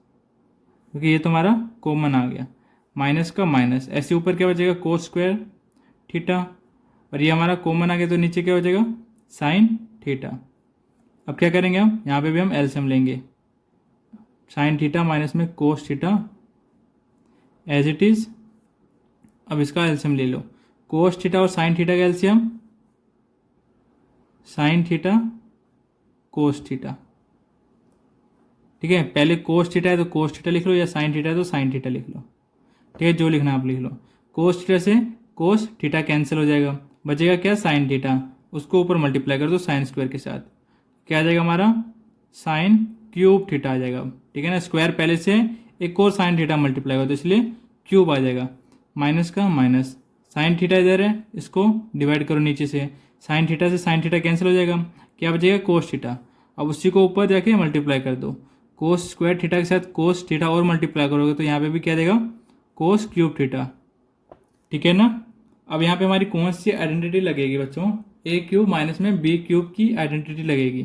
क्योंकि ये तुम्हारा कॉमन आ गया माइनस का माइनस। ऐसे ऊपर क्या बचेगा कोस स्क्वायर थीटा, और ये हमारा कॉमन आ गया तो नीचे क्या बचेगा साइन थीटा। अब क्या करेंगे हम यहाँ पे भी हम एलसीएम लेंगे, साइन थीटा माइनस में cos theta as it is. अब इसका एलसीएम ले लो, कोस थीटा और साइन थीटा का LCM sine theta cos theta. ठीक है, पहले कोस थीटा है तो कोस थीटा लिख लो, या साइन थीटा है तो साइन थीटा लिख लो। ठीक है, जो लिखना आप लिख लो। कोस थीटा से कोस थीटा कैंसिल हो जाएगा, बचेगा क्या साइन थीटा, उसको ऊपर मल्टीप्लाई कर दो साइन स्क्वायर के साथ, क्या आ जाएगा हमारा साइन क्यूब थीटा आ जाएगा। ठीक है ना, स्क्वायर पहले से एक और साइन थीटा मल्टीप्लाई हो तो इसलिए क्यूब आ जाएगा, माइनस का माइनस, साइन थीटा इधर है इसको डिवाइड करो नीचे से, साइन थीटा से साइन थीटा कैंसिल हो जाएगा, क्या बचेगा कोस थीटा। अब उसी को ऊपर जाके मल्टीप्लाई कर दो, कोस स्क्वायर थीटा के साथ कोस थीटा और मल्टीप्लाई करोगे तो यहाँ पे भी क्या देगा कोस क्यूब थीटा। ठीक है ना। अब यहाँ पे हमारी कौन सी आइडेंटिटी लगेगी बच्चों, ए क्यूब माइनस में बी क्यूब की आइडेंटिटी लगेगी,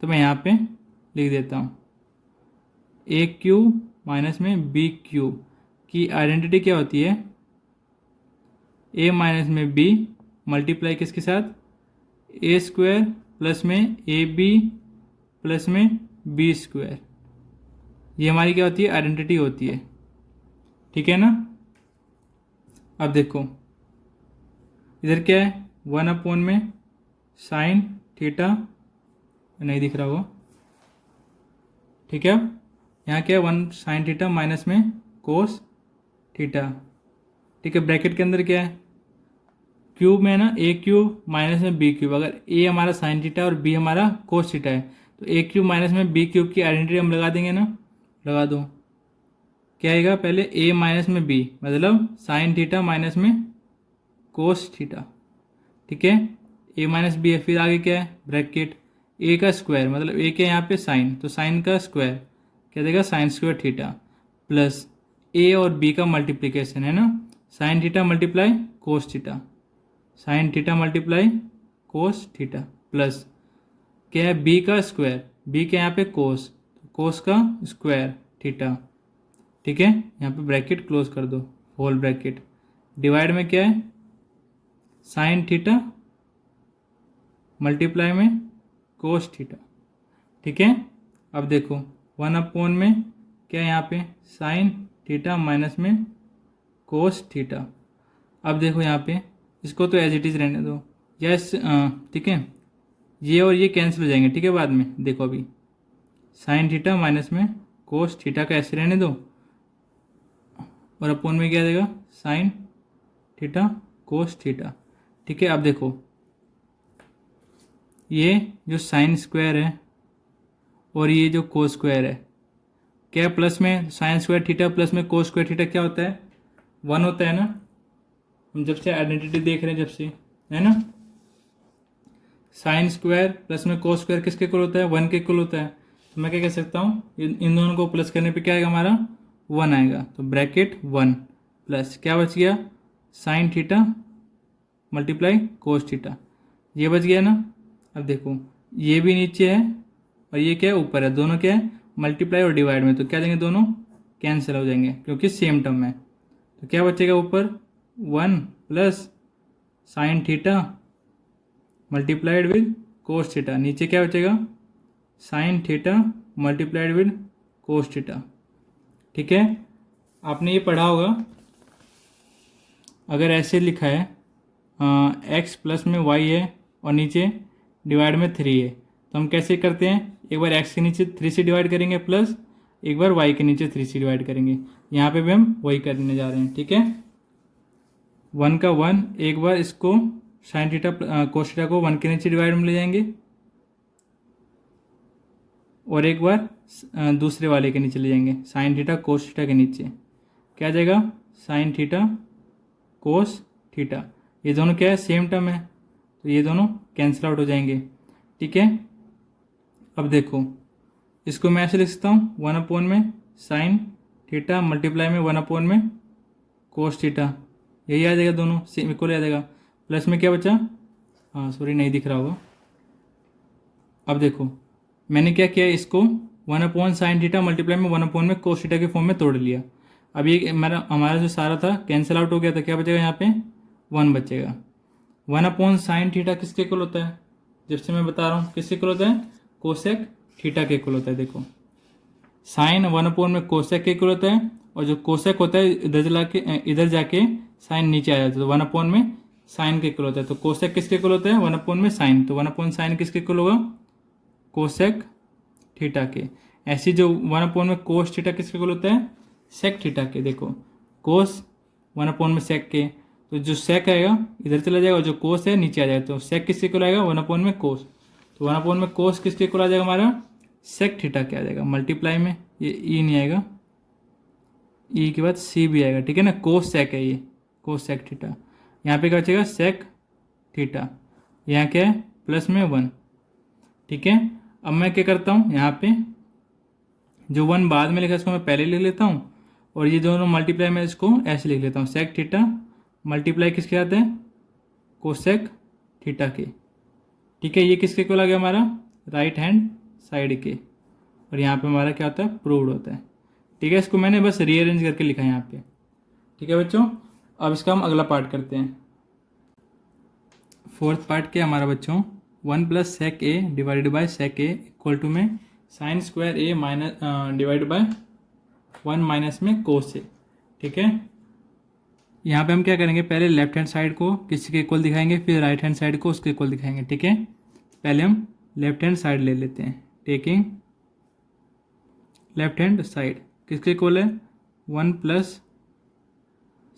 तो मैं यहाँ पे लिख देता हूँ ए क्यूब माइनस में बी क्यूब। की आइडेंटिटी क्या होती है, ए माइनस में बी मल्टीप्लाई किसके साथ, ए स्क्वायर प्लस में ए बी प्लस में बी स्क्वायर। ये हमारी क्या होती है, आइडेंटिटी होती है। ठीक है ना। अब देखो इधर क्या है, 1 में साइन थीटा, नहीं दिख रहा होगा, ठीक है। अब यहाँ क्या है, 1 साइन थीटा माइनस में कोस थीटा, ठीक है। ब्रैकेट के अंदर क्या है, क्यूब में ना ए क्यूब माइनस में बी क्यूब। अगर ए हमारा साइन थीटा और बी हमारा कोस थीटा है तो ए क्यूब माइनस में बी क्यूब की आइडेंटिटी हम लगा देंगे ना, लगा दो। क्या आएगा, पहले ए माइनस में बी मतलब साइन थीटा माइनस में कोस थीटा, ठीक है। ए माइनस बी है, फिर आगे क्या है, ब्रैकेट ए का स्क्वायर मतलब ए के यहाँ पे साइन, तो साइन का स्क्वायर क्या देगा, साइन स्क्वायर थीटा प्लस ए और बी का मल्टीप्लिकेशन है ना, sine theta multiply cos theta, sine theta multiply cos theta plus क्या है, बी का स्क्वायर, बी के यहाँ पे कोस, कोस का स्क्वायर थीटा, ठीक है। यहाँ पे ब्रैकेट क्लोज कर दो, होल ब्रैकेट, डिवाइड में क्या है, साइन थीटा मल्टीप्लाई में कोस थीटा, ठीक है। अब देखो 1 में क्या है, यहाँ पे साइन थीटा माइनस में कोस थीटा। अब देखो यहाँ पे इसको तो एज इट इज़ रहने दो, यस, ठीक है। ये और ये कैंसिल हो जाएंगे, ठीक है। बाद में देखो अभी साइन थीटा माइनस में कोस थीटा का ऐसे रहने दो, और अपोन में क्या देगा, साइन थीटा कोस थीटा, ठीक है। अब देखो ये जो साइन स्क्वायर है और ये जो कोस स्क्वायर है, क्या प्लस में साइन स्क्वायर थीटा प्लस में कोस स्क्वायर थीटा क्या होता है, 1 होता है ना। हम जब से आइडेंटिटी देख रहे हैं, जब से, है ना, साइन स्क्वायर प्लस में कोस स्क्वायर किसके इक्वल होता है, 1 के इक्वल होता है। तो मैं क्या कह सकता हूँ, इन दोनों को प्लस करने पे क्या आएगा हमारा, 1 आएगा। तो ब्रैकेट 1 प्लस क्या बच गया, sine theta multiply cos theta, ये बच गया ना। अब देखो ये भी नीचे है और ये क्या है, ऊपर है, दोनों क्या है, मल्टीप्लाई और डिवाइड में, तो क्या देंगे, दोनों कैंसिल हो जाएंगे क्योंकि सेम टर्म है। तो क्या बचेगा, ऊपर 1 plus sine theta multiplied with cos theta, नीचे क्या बचेगा, sine theta multiplied with cos theta, ठीक है। आपने ये पढ़ा होगा, अगर ऐसे लिखा है एक्स प्लस में वाई है और नीचे डिवाइड में 3 है, तो हम कैसे करते हैं, एक बार x के नीचे 3 से डिवाइड करेंगे प्लस एक बार y के नीचे 3 से डिवाइड करेंगे। यहाँ पे भी हम वही करने जा रहे हैं, ठीक है। 1 का 1, एक बार इसको साइन थीटा कोस थीटा को 1 के नीचे डिवाइड में ले जाएंगे और एक बार दूसरे वाले के नीचे ले जाएंगे, साइन थीटा कोस थीटा के नीचे क्या आ जाएगा, साइन थीटा कोस थीटा। ये दोनों क्या है, सेम टर्म है, तो ये दोनों कैंसिल आउट हो जाएंगे, ठीक है। अब देखो इसको मैं ऐसे लिख सकता हूँ, 1 में साइन थीटा मल्टीप्लाई में 1 में कोस थीटा, यही आ जाएगा, दोनों सेम इक्वल आ जाएगा। प्लस में क्या बचा, हाँ सॉरी नहीं दिख रहा होगा। अब देखो मैंने क्या किया, इसको 1 साइन थीटा मल्टीप्लाई में 1 में कोस थीटा के फॉर्म में तोड़ लिया। अब ये हमारा जो सारा था कैंसिल आउट हो गया, था क्या बचेगा, यहाँ पे 1 बचेगा। 1 साइन थीटा किसके इक्वल होता है, जब से मैं बता रहा हूँ किसके इक्वल होता है, कोसेक थीटा के इक्वल होता है। देखो साइन 1 में कोसेक के इक्वल होता है, और जो कोसेक होता है इधर जाके साइन नीचे आ जाता है, तो 1 में साइन के इक्वल होता है। तो कोसेक किसके इक्वल होता है, 1 में साइन, तो 1 साइन किसके इक्वल होगा, कोसेक थीटा के। ऐसी जो 1 में कोस थीटा किसके इक्वल होता है, सेक थीटा के। देखो कोस 1 में सेक के, तो जो सेक आएगा इधर चला जाएगा और जो कोस है नीचे आ जाएगा, तो सेक किसके इक्वल आएगा, 1 में कोस। तो 1 में कोस किसके इक्वल आ जाएगा, हमारा सेक थीटा के आ जाएगा। मल्टीप्लाई में ये ई नहीं आएगा, ई के बाद सी भी आएगा, ठीक है ना। कोस सेक है ये, कोस सेक थीटा। यहाँ पे क्या बचेगा, सेक थीटा। यहाँ क्या है, प्लस में 1, ठीक है। अब मैं क्या करता हूँ, यहाँ पे जो 1 बाद में लिखा है इसको मैं पहले लिख लेता हूँ, और ये दोनों मल्टीप्लाई में इसको ऐसे लिख लेता हूँ, सेक थीटा मल्टीप्लाई किसके आते हैं, कोसेक थीटा के, ठीक है। ये किसके इक्वल आ गया, हमारा राइट हैंड साइड के, और यहाँ पे हमारा क्या होता है, प्रूव्ड होता है, ठीक है। इसको मैंने बस रीअरेंज करके लिखा है यहाँ पे, ठीक है बच्चों। अब इसका हम अगला पार्ट करते हैं। फोर्थ पार्ट क्या हमारा बच्चों, 1 plus sec A divided by sec A equal to में sine square A minus divide by 1 minus में कोस ए। ठीक है, यहाँ पे हम क्या करेंगे, पहले लेफ्ट हैंड साइड को किसी के इक्वल दिखाएंगे, फिर राइट हैंड साइड को उसके इक्वल दिखाएंगे। ठीक है, पहले हम लेफ्ट हैंड साइड ले लेते हैं। टेकिंग लेफ्ट हैंड साइड किसके इक्वल है, 1 प्लस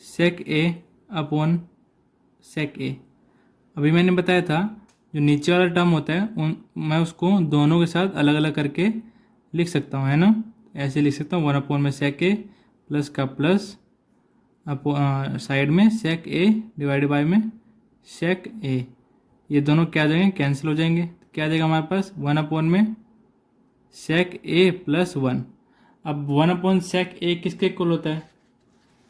सेक ए अपॉन सेक ए। अभी मैंने बताया था जो नीचे वाला टर्म होता है मैं उसको दोनों के साथ अलग अलग करके लिख सकता हूँ, है ना। ऐसे लिख सकता हूँ 1 अपॉन में सेक ए प्लस का प्लस साइड में सेक ए डिवाइड बाय में सेक ए। ये दोनों क्या आ जाएंगे, कैंसिल हो जाएंगे। क्या आ जाएगा हमारे पास, 1 अपॉन में सेक ए प्लस 1। अब 1 अपॉन सेक ए किसके इक्वल होता है,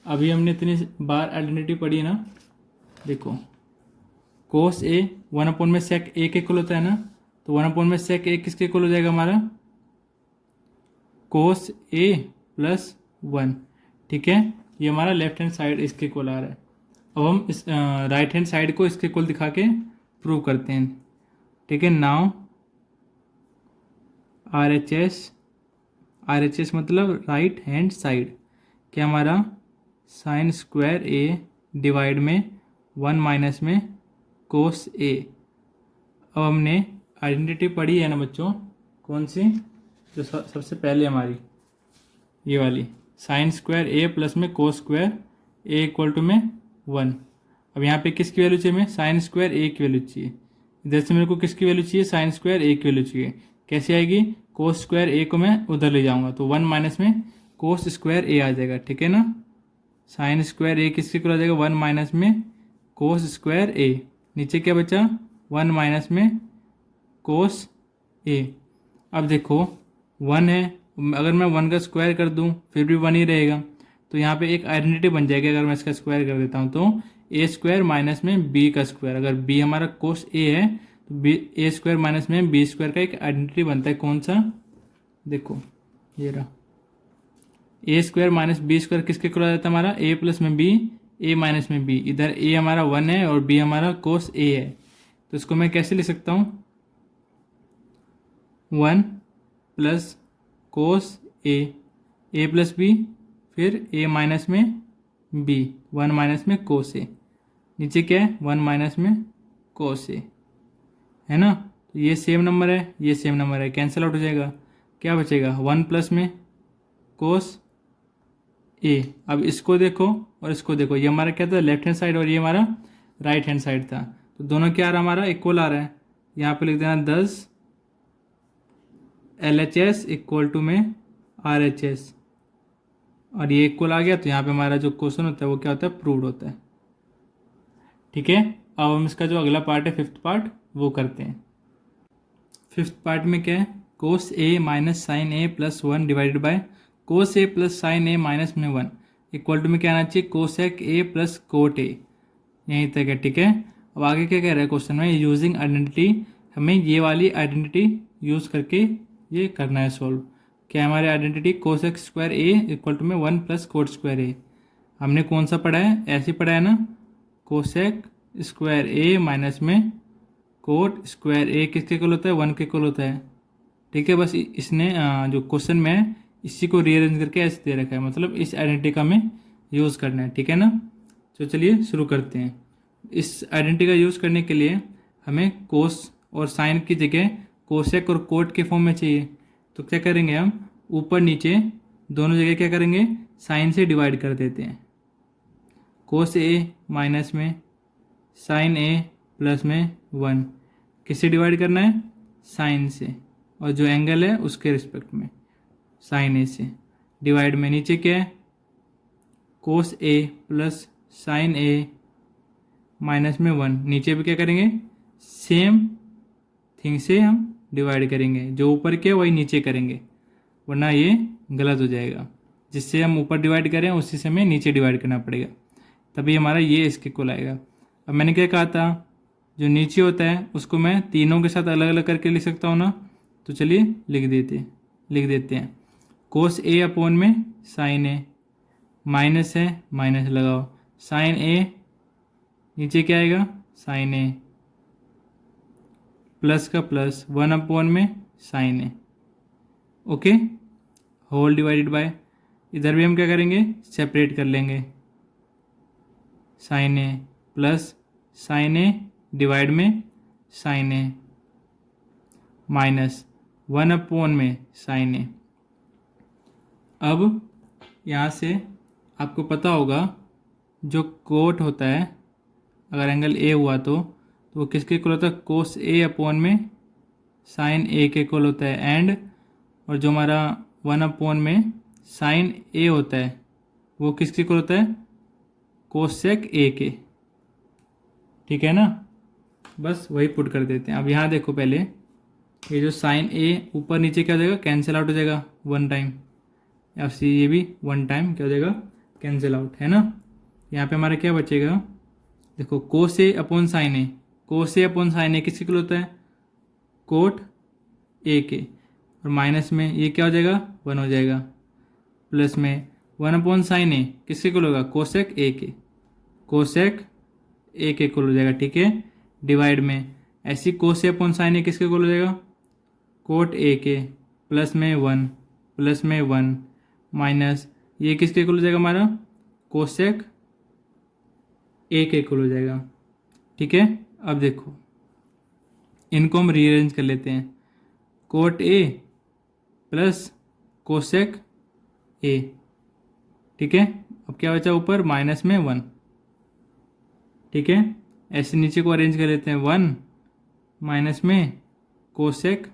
अभी हमने इतनी बार आइडेंटिटी पढ़ी है ना, देखो कोस ए 1 अपॉन में सेक ए के इक्वल होता है ना, तो 1 अपॉन में सेक ए किसके इक्वल हो जाएगा हमारा, कोस ए प्लस 1। ठीक है, ये हमारा लेफ्ट हैंड साइड इसके इक्वल आ रहा है। अब हम इस राइट हैंड साइड को इसके इक्वल दिखा के प्रूव करते हैं। ठीक है, नाउ आर एच एस मतलब राइट हैंड साइड क्या हमारा, साइन स्क्वायर ए डिवाइड में 1 माइनस में कोस ए। अब हमने आइडेंटिटी पढ़ी है ना बच्चों, कौन सी, जो सबसे पहले हमारी ये वाली, साइन स्क्वायर ए प्लस में cos square a equal to में 1। अब यहाँ पे किसकी वैल्यू चाहिए, हमें साइन स्क्वायर ए की वैल्यू चाहिए। इधर से मेरे को किसकी वैल्यू चाहिए, साइन स्क्वायर ए की वैल्यू चाहिए। कैसे आएगी, कोस स्क्वायर ए को मैं उधर ले जाऊँगा तो 1 माइनस में कोस स्क्वायर ए आ जाएगा। ठीक है ना, साइन स्क्वायर ए किसके इक्वल आ जाएगा, 1 माइनस में कोस स्क्वायर ए। नीचे क्या बचा, 1 माइनस में कोस ए। अब देखो 1 है, अगर मैं 1 का स्क्वायर कर दूं फिर भी 1 ही रहेगा, तो यहाँ पे एक आइडेंटिटी बन जाएगी। अगर मैं इसका स्क्वायर कर देता हूँ तो ए स्क्वायर माइनस में बी का स्क्वायर, अगर बी हमारा कोस ए है तो बी ए स्क्वायर माइनस में बी स्क्वायर का एक आइडेंटिटी बनता है। कौन सा, देखो ये रहा, ए स्क्वायर माइनस बी स्क्वायर किसके इक्वल आ जाता है हमारा, ए प्लस में बी ए माइनस में बी। इधर ए हमारा 1 है और बी हमारा कोस ए है, तो इसको मैं कैसे लिख सकता हूँ, 1 प्लस कोस ए प्लस बी, फिर ए माइनस में बी, 1 माइनस में कोस ए। नीचे क्या है, 1 माइनस में कोस ए, है ना। तो ये सेम नंबर है, ये सेम नंबर है, कैंसिल आउट हो जाएगा। क्या बचेगा, 1 प्लस में कोस ए। अब इसको देखो और इसको देखो, ये हमारा क्या था, लेफ्ट हैंड साइड और ये हमारा राइट हैंड साइड था, तो दोनों क्या आ रहा हमारा, इक्वल आ रहा है। यहाँ पे लिख देना 10 LHS इक्वल टू में RHS, और ये इक्वल आ गया, तो यहाँ पे हमारा जो क्वेश्चन होता है वो क्या होता है, प्रूव्ड होता है। ठीक है, अब हम इसका जो अगला पार्ट है, 5th पार्ट, वो करते हैं। 5th पार्ट में क्या है, cos A minus sine A plus 1 divided by cos A plus sine A minus में 1 इक्वल टू में क्या आना चाहिए, cosec A plus cot A. यहीं तक है। ठीक है, अब आगे क्या कह रहा है क्वेश्चन में, यूजिंग आइडेंटिटी, हमें ये वाली आइडेंटिटी यूज़ करके ये करना है सॉल्व। क्या हमारे identity, cosec square a equal to में 1 प्लस कोट स्क्वायर ए। हमने कौन सा पढ़ा है, ऐसे पढ़ा है ना, कोसेक स्क्वायर ए माइनस में कोट स्क्वायर ए किसके इक्वल होता है, 1 के इक्वल होता है। ठीक है, बस इसने जो क्वेश्चन में है इसी को रीअरेंज करके ऐसे दे रखा है, मतलब इस आइडेंटिटी का हमें यूज़ करना है। ठीक है ना, तो चलिए शुरू करते हैं। इस आइडेंटिटी का यूज़ करने के लिए हमें कोस और साइन की जगह कोसेक और कोट के फॉर्म में चाहिए, तो क्या करेंगे हम, ऊपर नीचे दोनों जगह क्या करेंगे, साइन से डिवाइड कर देते हैं। कोस ए माइनस में साइन ए प्लस में 1, किससे डिवाइड करना है, साइन से, और जो एंगल है उसके रिस्पेक्ट में साइन ए से डिवाइड में। नीचे क्या है, कोस ए प्लस साइन ए माइनस में 1, नीचे भी क्या करेंगे, सेम थिंग से हम डिवाइड करेंगे, जो ऊपर के वही नीचे करेंगे, वरना ये गलत हो जाएगा। जिससे हम ऊपर डिवाइड करें उसी से हमें नीचे डिवाइड करना पड़ेगा, तभी हमारा ये इसके इक्वल आएगा। अब मैंने क्या कहा था, जो नीचे होता है उसको मैं तीनों के साथ अलग अलग करके लिख सकता हूँ ना, तो चलिए लिख देते हैं। कोस ए अपॉन में साइन ए माइनस है, माइनस लगाओ, साइन ए, नीचे क्या आएगा साइन ए, प्लस का प्लस, 1/, में sine a, okay, whole divided by, इधर भी हम क्या करेंगे सेपरेट कर लेंगे, साइन ए प्लस साइन ए डिवाइड में साइन ए, माइनस 1/, में साइन ए। अब यहाँ से आपको पता होगा जो कोट होता है, अगर एंगल ए हुआ तो वो किसके इक्वल होता है, कोस ए अपॉन में साइन ए के इक्वल होता है, एंड और जो हमारा 1/, में साइन ए होता है वो किसके इक्वल होता है, कोसेक ए के, ठीक है ना। बस वही पुट कर देते हैं। अब यहाँ देखो पहले, ये जो साइन ए ऊपर नीचे क्या हो जाएगा, कैंसिल आउट हो जाएगा 1 टाइम, या सी ये भी 1 टाइम क्या हो जाएगा, कैंसिल आउट, है ना। यहाँ पे हमारा क्या बचेगा, देखो कोस ए अपॉन साइन ए, कोस ए अपॉन साइन ए किसके इक्वल होता है, कोट ए के, और माइनस में ये क्या हो जाएगा 1 हो जाएगा, प्लस में 1/, साइन ए किसके इक्वल होगा, कोसेक ए के, कोसेक ए के इक्वल हो जाएगा, ठीक है, डिवाइड में ऐसी कोस ए अपॉन साइन ए किसके इक्वल हो जाएगा, कोट ए के, प्लस में 1, प्लस में 1, माइनस ये किसके इक्वल हो जाएगा हमारा, कोसेक ए के इक्वल हो जाएगा, ठीक है। अब देखो इनको हम रीअरेंज कर लेते हैं, कोट ए प्लस कोसेक ए, ठीक है। अब क्या बचा ऊपर, माइनस में 1, ठीक है। ऐसे नीचे को अरेंज कर लेते हैं, 1 माइनस में कोसेक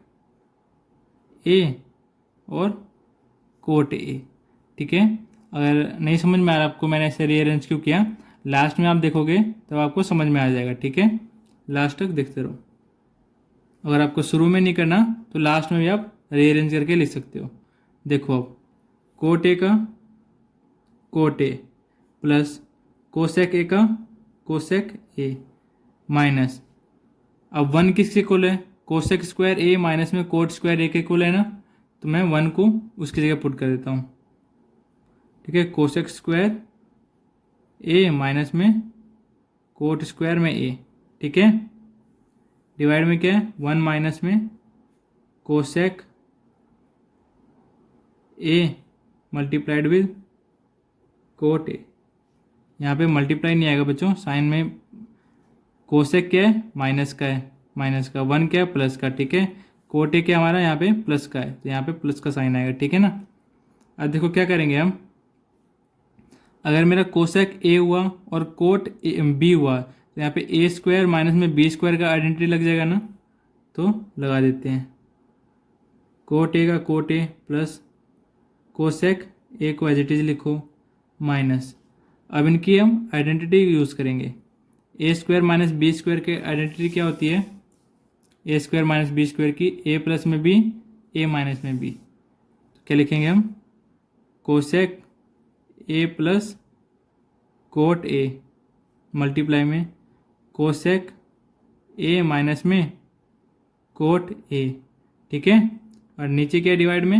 ए और कोट ए, ठीक है। अगर नहीं समझ में आ रहा आपको मैंने ऐसे रीअरेंज क्यों किया, लास्ट में आप देखोगे तब आपको समझ में आ जाएगा, ठीक है। लास्ट तक देखते रहो, अगर आपको शुरू में नहीं करना तो लास्ट में भी आप रीअरेंज करके लिख सकते हो। देखो अब कोट ए का cot A plus cosec a का कोसेक ए, माइनस अब 1 किसके इक्वल है, कोसेक स्क्वायर ए माइनस में कोट स्क्वायर ए के इक्वल है ना, तो मैं 1 को उसकी जगह पुट कर देता हूँ, ठीक है। कोसेक स्क्वायर ए माइनस में कोट स्क्वायर में ए, ठीक है, डिवाइड में क्या है 1 माइनस में cosec A multiplied with cot A, यहाँ पे मल्टीप्लाई नहीं आएगा बच्चों, साइन में कोसेक क्या है माइनस का है, माइनस का, 1 क्या है प्लस का, ठीक है। कोट ए क्या हमारा यहाँ पे प्लस का है, तो यहाँ पे प्लस का साइन आएगा, ठीक है ना। अब देखो क्या करेंगे हम, अगर मेरा कोसेक ए हुआ और कोट बी हुआ तो यहाँ पे ए स्क्वायर माइनस में बी स्क्वायर का आइडेंटिटी लग जाएगा ना, तो लगा देते हैं, कोट ए का कोट ए प्लस कोसेक ए को एज इट इज लिखो माइनस, अब इनकी हम आइडेंटिटी यूज़ करेंगे, ए स्क्वायर माइनस बी स्क्वायर की आइडेंटिटी क्या होती है, ए स्क्वायर माइनस बी स्क्वायर की, ए प्लस में बी ए माइनस में बी, तो क्या लिखेंगे हम, cosec A plus cot A multiply में कोसेक ए माइनस में कोट ए, ठीक है। और नीचे क्या डिवाइड में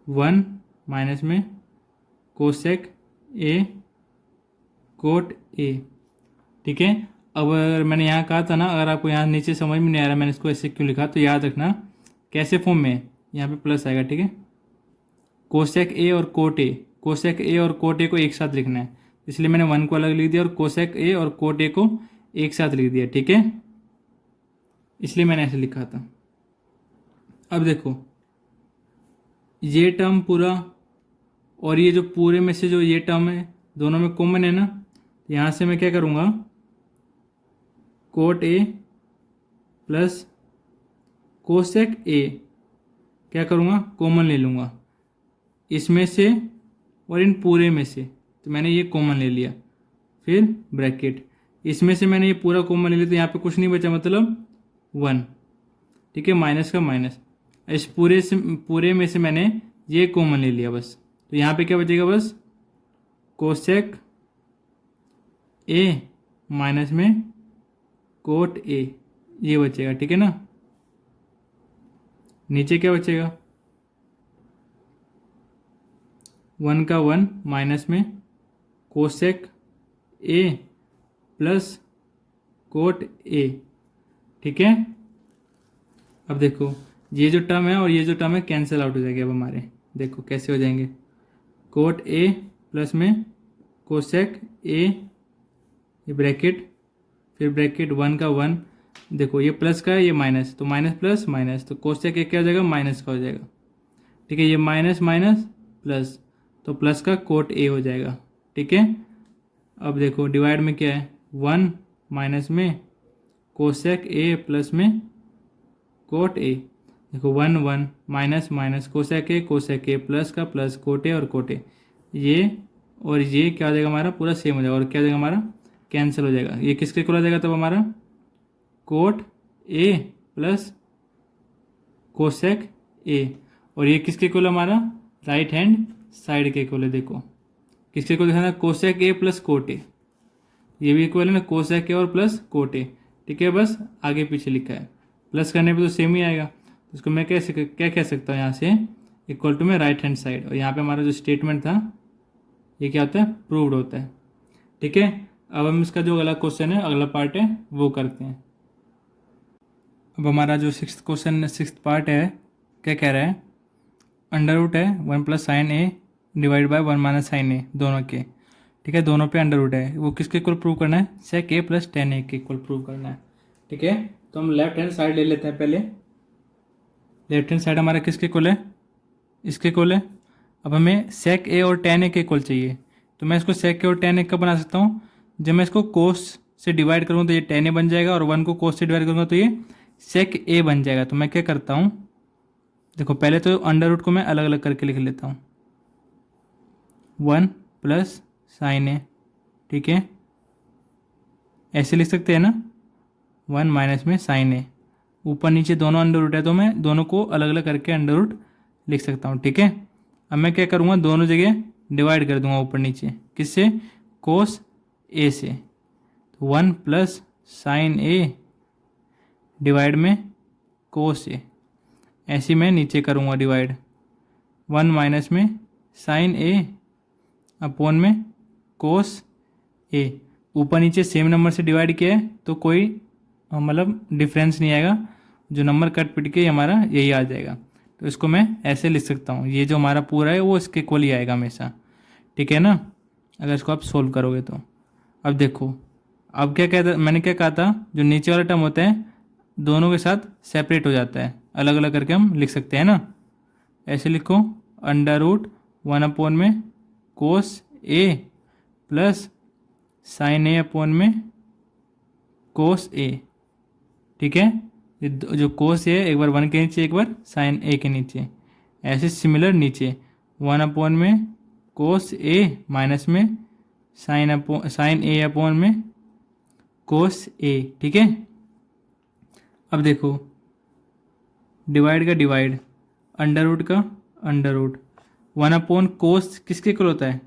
1 माइनस में कोसेक ए कोट ए, ठीक है। अब अगर मैंने यहाँ कहा था ना, अगर आपको यहाँ नीचे समझ में नहीं आ रहा मैंने इसको ऐसे क्यों लिखा, तो याद रखना कैसे फॉर्म में है, यहाँ पे प्लस आएगा, ठीक है। कोसेक ए और कोट ए, कोसेक ए और कोट ए को एक साथ लिखना है, इसलिए मैंने 1 को अलग लिख दिया और कोसेक ए और कोट ए को एक साथ लिख दिया, ठीक है, इसलिए मैंने ऐसे लिखा था। अब देखो ये टर्म पूरा और ये जो पूरे में से जो ये टर्म है दोनों में कॉमन है ना, यहाँ से मैं क्या करूँगा, कोट ए प्लस कोसेक ए क्या करूँगा, कॉमन ले लूँगा इसमें से और इन पूरे में से, तो मैंने ये कॉमन ले लिया, फिर ब्रैकेट, इसमें से मैंने ये पूरा कॉमन ले लिया तो यहाँ पे कुछ नहीं बचा, मतलब 1, ठीक है, माइनस का माइनस, इस पूरे में से मैंने ये कॉमन ले लिया बस, तो यहाँ पे क्या बचेगा बस कोसेक ए माइनस में कोट ए, ये बचेगा, ठीक है ना। नीचे क्या बचेगा, 1 का 1 माइनस में कोसेक ए प्लस कोट ए, ठीक है। अब देखो ये जो टर्म है और ये जो टर्म है कैंसिल आउट हो जाएगी। अब हमारे देखो कैसे हो जाएंगे, कोट ए प्लस में कोसेक ए, ये ब्रैकेट, फिर ब्रैकेट 1 का 1, देखो ये प्लस का है ये माइनस, तो माइनस प्लस माइनस, तो कोसेक ए क्या हो जाएगा, माइनस का हो जाएगा, ठीक है। ये माइनस माइनस प्लस, तो प्लस का कोट ए हो जाएगा, ठीक है। अब देखो डिवाइड में क्या है, 1 माइनस में कोसेक ए प्लस में कोट ए, देखो 1 1 minus minus cosec A plus का प्लस कोट ए और कोट ए, ये और ये क्या हो जाएगा हमारा, पूरा सेम हो जाएगा और क्या हो जाएगा हमारा, कैंसिल हो जाएगा। ये किसके इक्वल हो जाएगा तब हमारा, कोट ए प्लस कोसेक ए, और ये किसके इक्वल है हमारा, राइट हैंड साइड के इक्वल है। देखो किसके इक्वल दिखाना, cosec A plus cot A, ये भी इक्वल है ना, कोसेक ए और प्लस कोट ए, ठीक है। बस आगे पीछे लिखा है, प्लस करने पे तो सेम ही आएगा। तो इसको मैं क्या कह सकता हूँ यहाँ से, इक्वल टू में राइट हैंड साइड, और यहाँ पे हमारा जो स्टेटमेंट था ये क्या होता है, प्रूव्ड होता है, ठीक है। अब हम इसका जो अगला क्वेश्चन है, अगला पार्ट है वो करते हैं। अब हमारा जो 6th क्वेश्चन 6th पार्ट है, क्या कह रहा है, अंडर रूट है 1 plus sine A divide by 1 minus sine A, दोनों के, ठीक है, दोनों पे अंडर रूट है, वो किसके इक्वल प्रूव करना है, सेक ए प्लस टेन ए के इक्वल प्रूव करना है, ठीक है। तो हम लेफ्ट हैंड साइड ले लेते हैं पहले। लेफ्ट हैंड साइड हमारा किसके इक्वल है, इसके इक्वल है। अब हमें सेक ए और टेन ए के इक्वल चाहिए, तो मैं इसको सेक ए और टेन ए का बना सकता हूँ, जब मैं इसको कोस से डिवाइड करूँ तो ये टेन ए बन जाएगा, और 1 को कोस से डिवाइड करूँगा तो ये सेक ए बन जाएगा। तो मैं क्या करता हूँ, देखो पहले तो अंडर रूट को मैं अलग अलग करके लिख लेता हूँ, 1 प्लस साइन ए, ठीक है, ऐसे लिख सकते हैं ना, 1 माइनस में साइन ए, ऊपर नीचे दोनों अंडर रूट है तो मैं दोनों को अलग अलग करके अंडर रूट लिख सकता हूँ, ठीक है। अब मैं क्या करूँगा, दोनों जगह डिवाइड कर दूंगा ऊपर नीचे, किससे, कोस ए से, तो 1 प्लस साइन ए डिवाइड में कोस ए, ऐसे मैं नीचे करूँगा डिवाइड, 1 माइनस में साइन ए अपॉन में कोस ए, ऊपर नीचे सेम नंबर से डिवाइड किया है तो कोई मतलब डिफरेंस नहीं आएगा, जो नंबर कट पिट के हमारा यही आ जाएगा। तो इसको मैं ऐसे लिख सकता हूँ, ये जो हमारा पूरा है वो इसके इक्वल ही आएगा हमेशा, ठीक है ना, अगर इसको आप सोल्व करोगे तो। अब देखो, अब क्या कहता, मैंने क्या कहा था, जो नीचे वाला टर्म होता है दोनों के साथ सेपरेट हो जाता है, अलग अलग करके हम लिख सकते हैं ना, ऐसे लिखो, अंडर रूट 1 अपॉन में cos A plus sine A upon में कोस ए, ठीक है। जो कोस ए एक बार 1 के नीचे, एक बार साइन ए के नीचे, ऐसे सिमिलर नीचे 1 अपॉन में कोस ए माइनस में साइन ए अपॉन में कोस ए, ठीक है। अब देखो डिवाइड का डिवाइड, अंडर रूट का अंडर रूट, 1 अपॉन कोस किसके इक्वल होता है,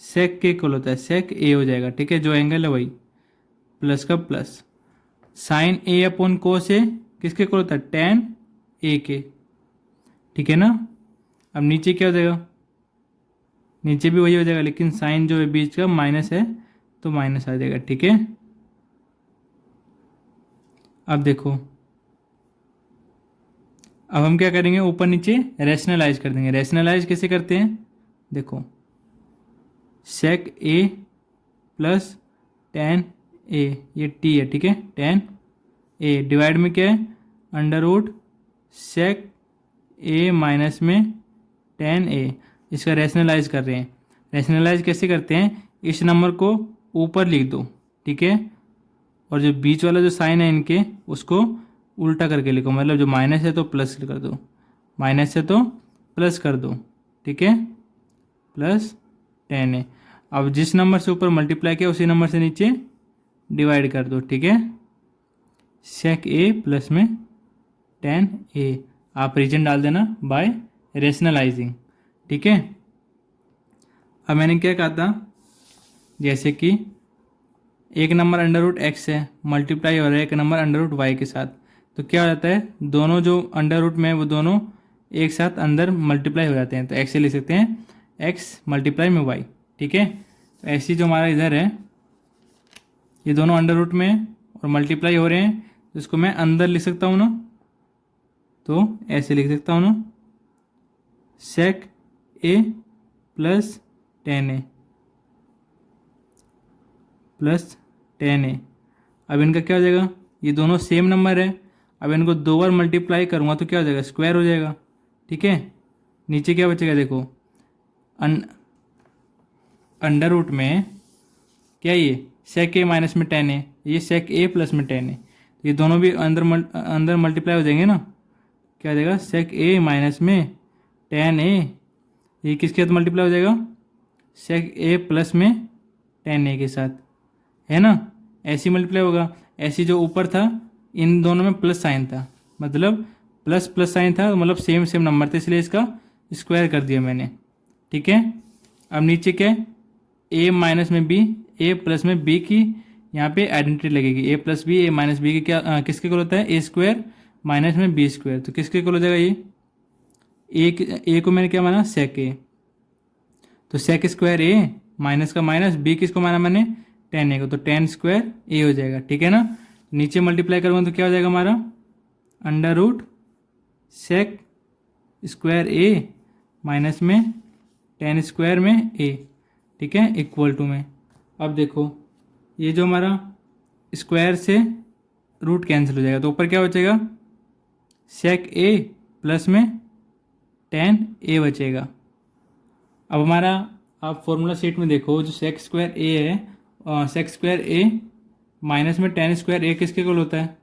सेक के इक्वल होता है, सेक ए हो जाएगा, ठीक है, जो एंगल है वही, प्लस का plus, sine A upon cos ए किसके इक्वल होता है, टेन ए के, ठीक है ना। अब नीचे क्या हो जाएगा, नीचे भी वही हो जाएगा, लेकिन साइन जो है बीच का माइनस है तो माइनस आ जाएगा, ठीक है। अब देखो, अब हम क्या करेंगे, ऊपर नीचे रैशनलाइज कर देंगे। रैशनलाइज कैसे करते हैं, देखो सेक ए प्लस टेन ए, ये टी है, ठीक है, टेन ए डिवाइड में क्या है, अंडर रूट सेक ए माइनस में टेन ए, इसका रैशनलाइज कर रहे हैं। रैशनलाइज कैसे करते हैं, इस नंबर को ऊपर लिख दो, ठीक है, और जो बीच वाला जो साइन है इनके उसको उल्टा करके लिखो, मतलब जो माइनस है तो प्लस कर दो, माइनस है तो प्लस कर दो, ठीक है, प्लस टेन ए। अब जिस नंबर से ऊपर मल्टीप्लाई किया उसी नंबर से नीचे डिवाइड कर दो, ठीक है, सेक ए प्लस में टेन ए, आप रीजन डाल देना बाय रैशनलाइजिंग, ठीक है। अब मैंने क्या कहा था, जैसे कि एक नंबर अंडर रूट एक्स है, मल्टीप्लाई हो रहा है एक नंबर अंडर रूट वाई के साथ, तो क्या हो जाता है, दोनों जो अंडर रूट में है वो दोनों एक साथ अंदर मल्टीप्लाई हो जाते हैं, तो एक्स से लिख सकते हैं एक्स मल्टीप्लाई में वाई। ठीक है, तो ऐसी जो हमारा इधर है ये दोनों अंडर रूट में और मल्टीप्लाई हो रहे हैं, तो इसको मैं अंदर लिख सकता हूँ ना, तो ऐसे लिख सकता हूँ ना, सेक ए प्लस 10a प्लस 10a। अब इनका क्या हो जाएगा, ये दोनों सेम नंबर है, अब इनको 2 बार मल्टीप्लाई करूँगा तो क्या हो जाएगा, स्क्वायर हो जाएगा। ठीक है, नीचे क्या बचेगा देखो, अंडर रूट में क्या ये सेक ए माइनस में 10a, ये सेक ए प्लस में 10a, ये दोनों भी अंदर मल्टीप्लाई हो जाएंगे ना, क्या हो जाएगा सेक ए माइनस में 10a, ये किसके साथ मल्टीप्लाई हो जाएगा, सेक ए प्लस में 10a के साथ, है ना, ऐसी मल्टीप्लाई होगा। ऐसी जो ऊपर था इन दोनों में प्लस साइन था, मतलब प्लस प्लस साइन था, मतलब सेम सेम नंबर थे, इसलिए इसका स्क्वायर कर दिया मैंने। ठीक है, अब नीचे क्या है, ए माइनस में बी, ए प्लस में बी की यहाँ पे आइडेंटिटी लगेगी, ए प्लस बी, ए माइनस बी की क्या किसके इक्वल होता है, ए स्क्वायर माइनस में बी स्क्वायर, तो किसके इक्वल हो जाएगा ये ए को मैंने क्या माना, सेक ए, तो सेक स्क्वायर ए माइनस का माइनस, बी किसको माना मैंने, 10a को, तो 10 स्क्वायर ए हो जाएगा। ठीक है ना, नीचे मल्टीप्लाई करूँगा तो क्या हो जाएगा हमारा, अंडर रूट सेक स्क्वायर ए माइनस में 10 स्क्वायर में ए। ठीक है, इक्वल टू में, अब देखो ये जो हमारा स्क्वायर से रूट कैंसिल हो जाएगा, तो ऊपर क्या बचेगा, सेक ए प्लस में 10a बचेगा। अब हमारा आप फॉर्मूला शीट में देखो, जो सेक स्क्वायर ए है, सेक स्क्वायर ए माइनस में 10 स्क्वायर ए किसके इक्वल होता है,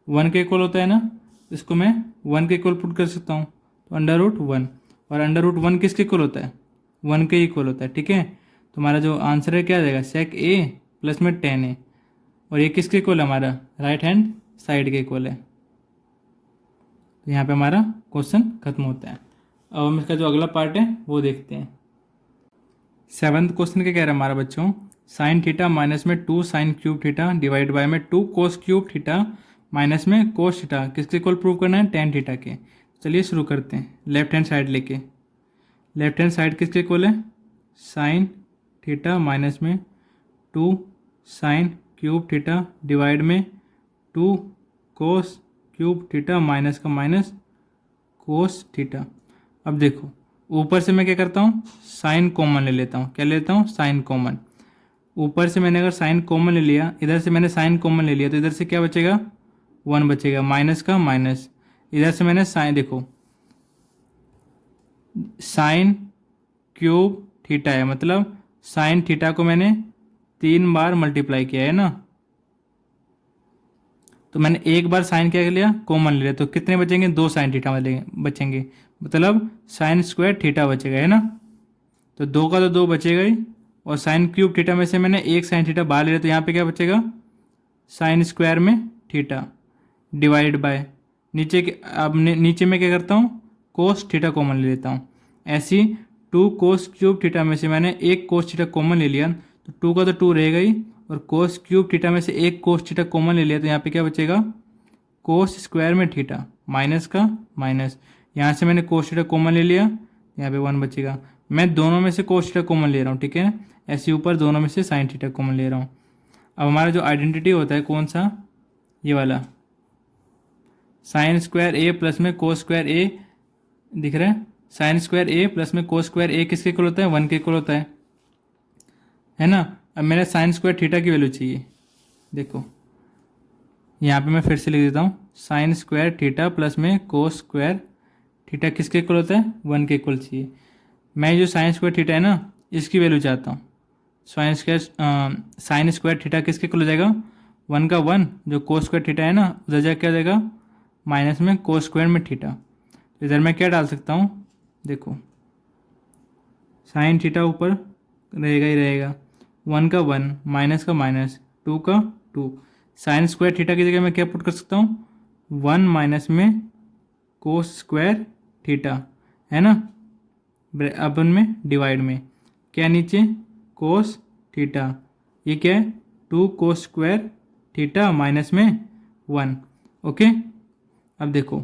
1 के इक्वल होता है ना, इसको मैं 1 के इक्वल पुट कर सकता हूँ, तो अंडर रूट 1, और अंडर रूट 1 किसके इक्वल होता है, 1 के इक्वल होता है। ठीक है, तो हमारा जो आंसर है क्या आ जाएगा, सेक ए प्लस में 10a, और ये किसके इक्वल है, हमारा राइट हैंड साइड के इक्वल है। तो यहाँ पे हमारा क्वेश्चन खत्म होता है। अब हम इसका जो अगला पार्ट है वो देखते हैं। 7th क्वेश्चन क्या कह रहा है हमारा बच्चों, साइन थीटा माइनस में 2 sine cube theta divide by में 2 कोस क्यूब थीटा माइनस में कोस थीटा किसके इक्वल प्रूव करना है, tan थीटा के। चलिए शुरू करते हैं, लेफ्ट हैंड साइड लेके, लेफ्ट हैंड साइड किसके इक्वल है, साइन थीटा माइनस में 2 साइन क्यूब थीटा डिवाइड में 2 कोस क्यूब थीटा माइनस का माइनस कोस थीटा। अब देखो ऊपर से मैं क्या करता हूँ, साइन कॉमन ले लेता हूँ, क्या लेता हूँ, साइन कॉमन। ऊपर से मैंने अगर साइन कॉमन ले लिया, इधर से मैंने साइन कॉमन ले लिया, तो इधर से क्या बचेगा, 1 बचेगा, माइनस का माइनस, इधर से मैंने साइन, देखो साइन क्यूब थीटा है, मतलब साइन थीटा को मैंने 3 बार मल्टीप्लाई किया है ना, तो मैंने एक बार साइन क्या कर लिया, कॉमन ले लिया, तो कितने बचेंगे, 2 साइन थीटा बचेंगे, मतलब साइन स्क्वायर थीटा बचेगा, है ना, तो 2 का तो 2 बचेगा ही, और साइन क्यूब थीटा में से मैंने एक साइन थीटा बाहर ले लिया, तो यहाँ पे क्या बचेगा, साइन स्क्वायर में थीटा डिवाइड बाय नीचे के, अब नीचे में क्या करता हूँ, कोस थीटा कॉमन ले लेता हूँ। ऐसी 2 कोस क्यूब थीटा में से मैंने एक कोस थीटा कॉमन ले लिया, तो 2 का तो 2 रहेगा ही, और कोस क्यूब थीटा में से एक कोस थीटा कॉमन ले लिया, तो यहाँ पे क्या बचेगा, कोस स्क्वायर में थीटा माइनस का माइनस, यहाँ से मैंने कोस थीटा कॉमन ले लिया, यहाँ पे 1 बचेगा। मैं दोनों में से कोस थीटा कॉमन ले रहा हूँ, ठीक है, ऐसे ऊपर दोनों में से साइन थीटा कॉमन ले रहा हूँ। अब हमारा जो आइडेंटिटी होता है कौन सा, ये वाला, साइन स्क्वायर ए प्लस में कोस स्क्वायर ए, दिख रहा है, साइन स्क्वायर ए प्लस में कोस स्क्वायर ए किसके इक्वल होता है, 1 के इक्वल होता है ना। अब मैंने साइन स्क्वायर थीटा की वैल्यू चाहिए, देखो यहाँ पे मैं फिर से लिख देता हूँ, साइन स्क्वायर थीटा प्लस में कोस स्क्वायर थीटा किसके इक्वल होता है, 1 के इक्वल चाहिए। मैं जो साइन स्क्वायर थीटा है ना, इसकी वैल्यू चाहता हूँ, साइन स्क्वायर थीटा किसके इक्वल हो जाएगा, 1 का 1, जो कोस स्क्वायर थीटा है ना उधर जाकर क्या हो जाएगा, माइनस में कोस स्क्वायर में थीटा, तो इधर मैं क्या डाल सकता हूँ, देखो साइन थीटा ऊपर रहेगा ही रहेगा, 1 का 1 माइनस का माइनस, 2 का 2, साइन स्क्वायर थीटा की जगह मैं क्या पुट कर सकता हूँ, 1 माइनस में कोस स्क्वायर थीटा, है ना, अपन में डिवाइड में क्या नीचे कोस थीटा, ये क्या है 2 कोस स्क्वायर थीटा माइनस में 1, ओके। अब देखो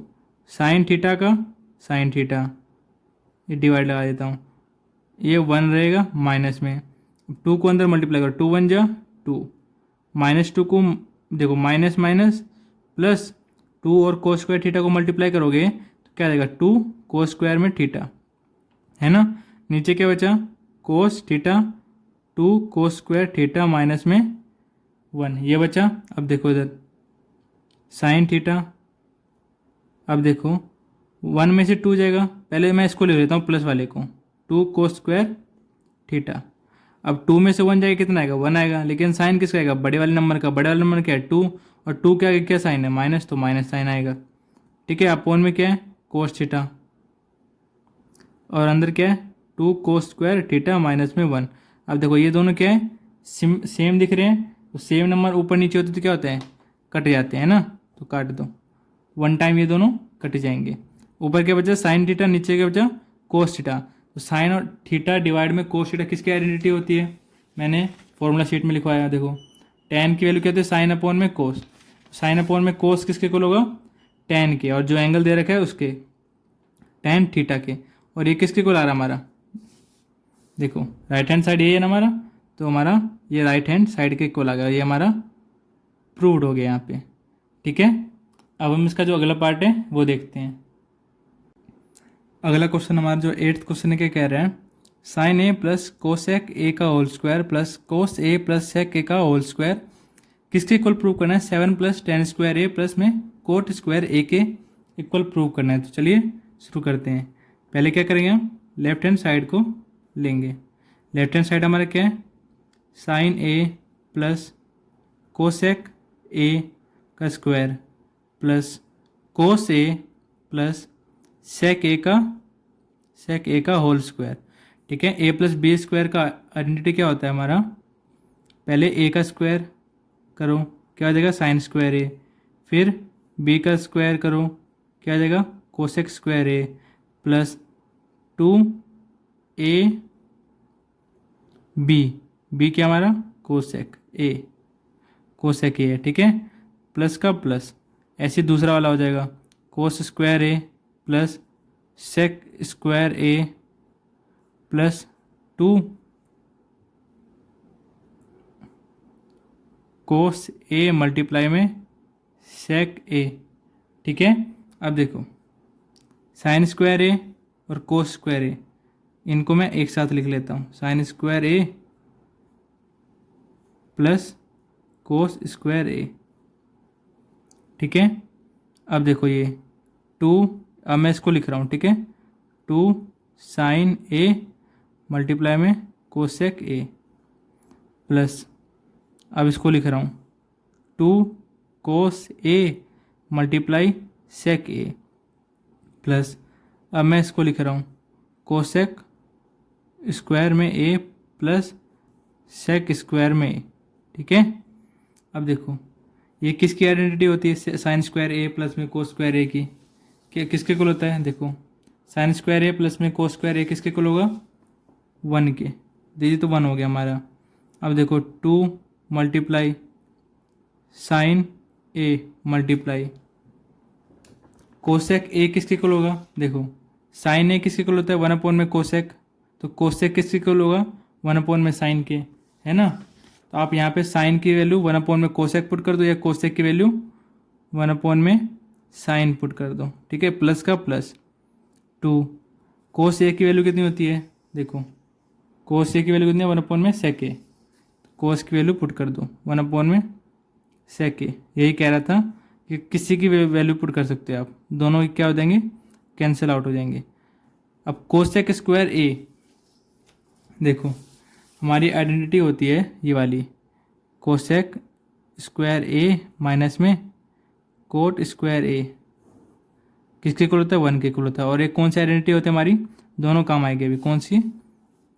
साइन थीटा का साइन थीटा, ये डिवाइड लगा देता हूँ, ये 1 रहेगा माइनस में, 2 को अंदर मल्टीप्लाई करो, 2 1 जा 2, -2 को देखो माइनस माइनस प्लस 2 और कोस स्क्वायर थीटा को मल्टीप्लाई करोगे तो क्या देगा 2 कोस स्क्वायर में थीटा, है ना। नीचे क्या बचा कोस थीटा, 2 कोस स्क्वायर थीटा माइनस में 1 ये बचा। अब देखो इधर साइन थीटा, अब देखो 1 में से 2 जाएगा, पहले मैं इसको ले लेता हूँ प्लस वाले को, 2 कोस स्क्वायर थीटा। अब 2 में से 1 जाएगा कितना आएगा 1 आएगा, लेकिन साइन किसका आएगा बड़े वाले नंबर का, बड़े वाले नंबर क्या है 2, और 2 क्या क्या साइन है माइनस, तो माइनस साइन आएगा, ठीक है। अपोन में क्या है कोस थीटा, और अंदर क्या है 2 कोस स्क्वायर थीटा माइनस में 1। अब देखो ये दोनों क्या है सेम दिख रहे हैं, तो सेम नंबर ऊपर नीचे होते तो क्या होता है कट जाते हैं ना, तो काट दो, 1 टाइम ये दोनों कट जाएंगे। ऊपर क्या बचा साइन थीटा, नीचे क्या बचा कोस थीटा, तो साइन और थीटा डिवाइड में कोस थीटा किसकी आइडेंटिटी होती है, मैंने फॉर्मूला शीट में लिखवाया देखो, tan की वैल्यू क्या होती है साइन अपॉन में कोस, साइन अपॉन में कोस किसके इक्वल होगा tan के, और जो एंगल दे रखा है उसके tan थीटा के, और ये किसके इक्वल आ रहा है हमारा, देखो राइट हैंड साइड ये है ना हमारा, तो हमारा ये राइट हैंड साइड के इक्वल आ गया, ये हमारा प्रूव्ड हो गया यहाँ पे, ठीक है। अब हम इसका जो अगला पार्ट है वो देखते हैं। अगला क्वेश्चन हमारा जो 8th क्वेश्चन है क्या कह रहा है, sine A plus cosec a का whole square plus cos A plus sec a का होल स्क्वायर किसके इक्वल प्रूव करना है, 7 प्लस टेन स्क्वायर ए प्लस में कोट स्क्वायर ए के इक्वल प्रूव करना है। तो चलिए शुरू करते हैं। पहले क्या करेंगे हम लेफ्ट हैंड साइड को लेंगे, लेफ्ट हैंड साइड हमारा क्या है sine A plus cosec a का square plus cos A plus sec a का होल स्क्वायर, ठीक है। ए प्लस बी स्क्वायर का आइडेंटिटी क्या होता है हमारा, पहले ए का स्क्वायर करो क्या हो जाएगा साइन स्क्वायर ए, फिर बी का स्क्वायर करो क्या हो जाएगा cosec square A plus 2 a b क्या हमारा कोसेक ए है, ठीक है, प्लस का प्लस, ऐसे दूसरा वाला हो जाएगा कोस square A plus sec square A plus 2 cos A multiply में सेक ए, ठीक है। अब देखो साइन स्क्वायर ए और कोस स्क्वायर ए, इनको मैं एक साथ लिख लेता हूँ, साइन स्क्वायर ए प्लस कोस स्क्वायर ए, ठीक है। अब देखो ये 2, अब मैं इसको लिख रहा हूँ, ठीक है, 2 साइन ए मल्टीप्लाई में कोसेक ए प्लस, अब इसको लिख रहा हूँ 2 कोस A multiply sec A plus, अब मैं इसको लिख रहा हूँ कोसेक स्क्वायर में ए प्लस सेक स्क्वायर में ए, ठीक है। अब देखो ये किसकी आइडेंटिटी होती है साइन स्क्वायर ए प्लस में कोस स्क्वायर ए की, क्या किसके कुल होता है, देखो साइन स्क्वायर ए प्लस में कोस स्क्वायर ए किसके कुल होगा 1 के, दीजिए तो 1 हो गया हमारा। अब देखो 2 multiply sine a multiply cosec a किसके कुल होगा, देखो साइन ए किसके कुल होता है 1 अपॉन में कोसेक, तो कोसेक किसके कुल होगा 1 अपॉन में साइन के, है ना। तो आप यहाँ पे साइन की वैल्यू 1 अपॉन में कोसेक पुट कर दो, या कोसेक की वैल्यू 1 अपॉन में साइन पुट कर दो, ठीक है, प्लस का प्लस 2 कोस ए की वैल्यू कितनी होती है, देखो कोस ए की वैल्यू कितनी है 1 अपॉन में सेक ए, कोस की वैल्यू पुट कर दो 1 अपॉन में सेक ए। यही कह रहा था कि किसी की वैल्यू पुट कर सकते हो आप, दोनों क्या हो जाएंगे कैंसिल आउट हो जाएंगे। अब कोसेक स्क्वायर ए, देखो हमारी आइडेंटिटी होती है ये वाली कोसेक स्क्वायर ए माइनस में कोट स्क्वायर ए, किसके इक्वल होता है 1 के इक्वल होता है, और एक कौन सी आइडेंटिटी होती है हमारी, दोनों काम आएगी अभी, कौन सी,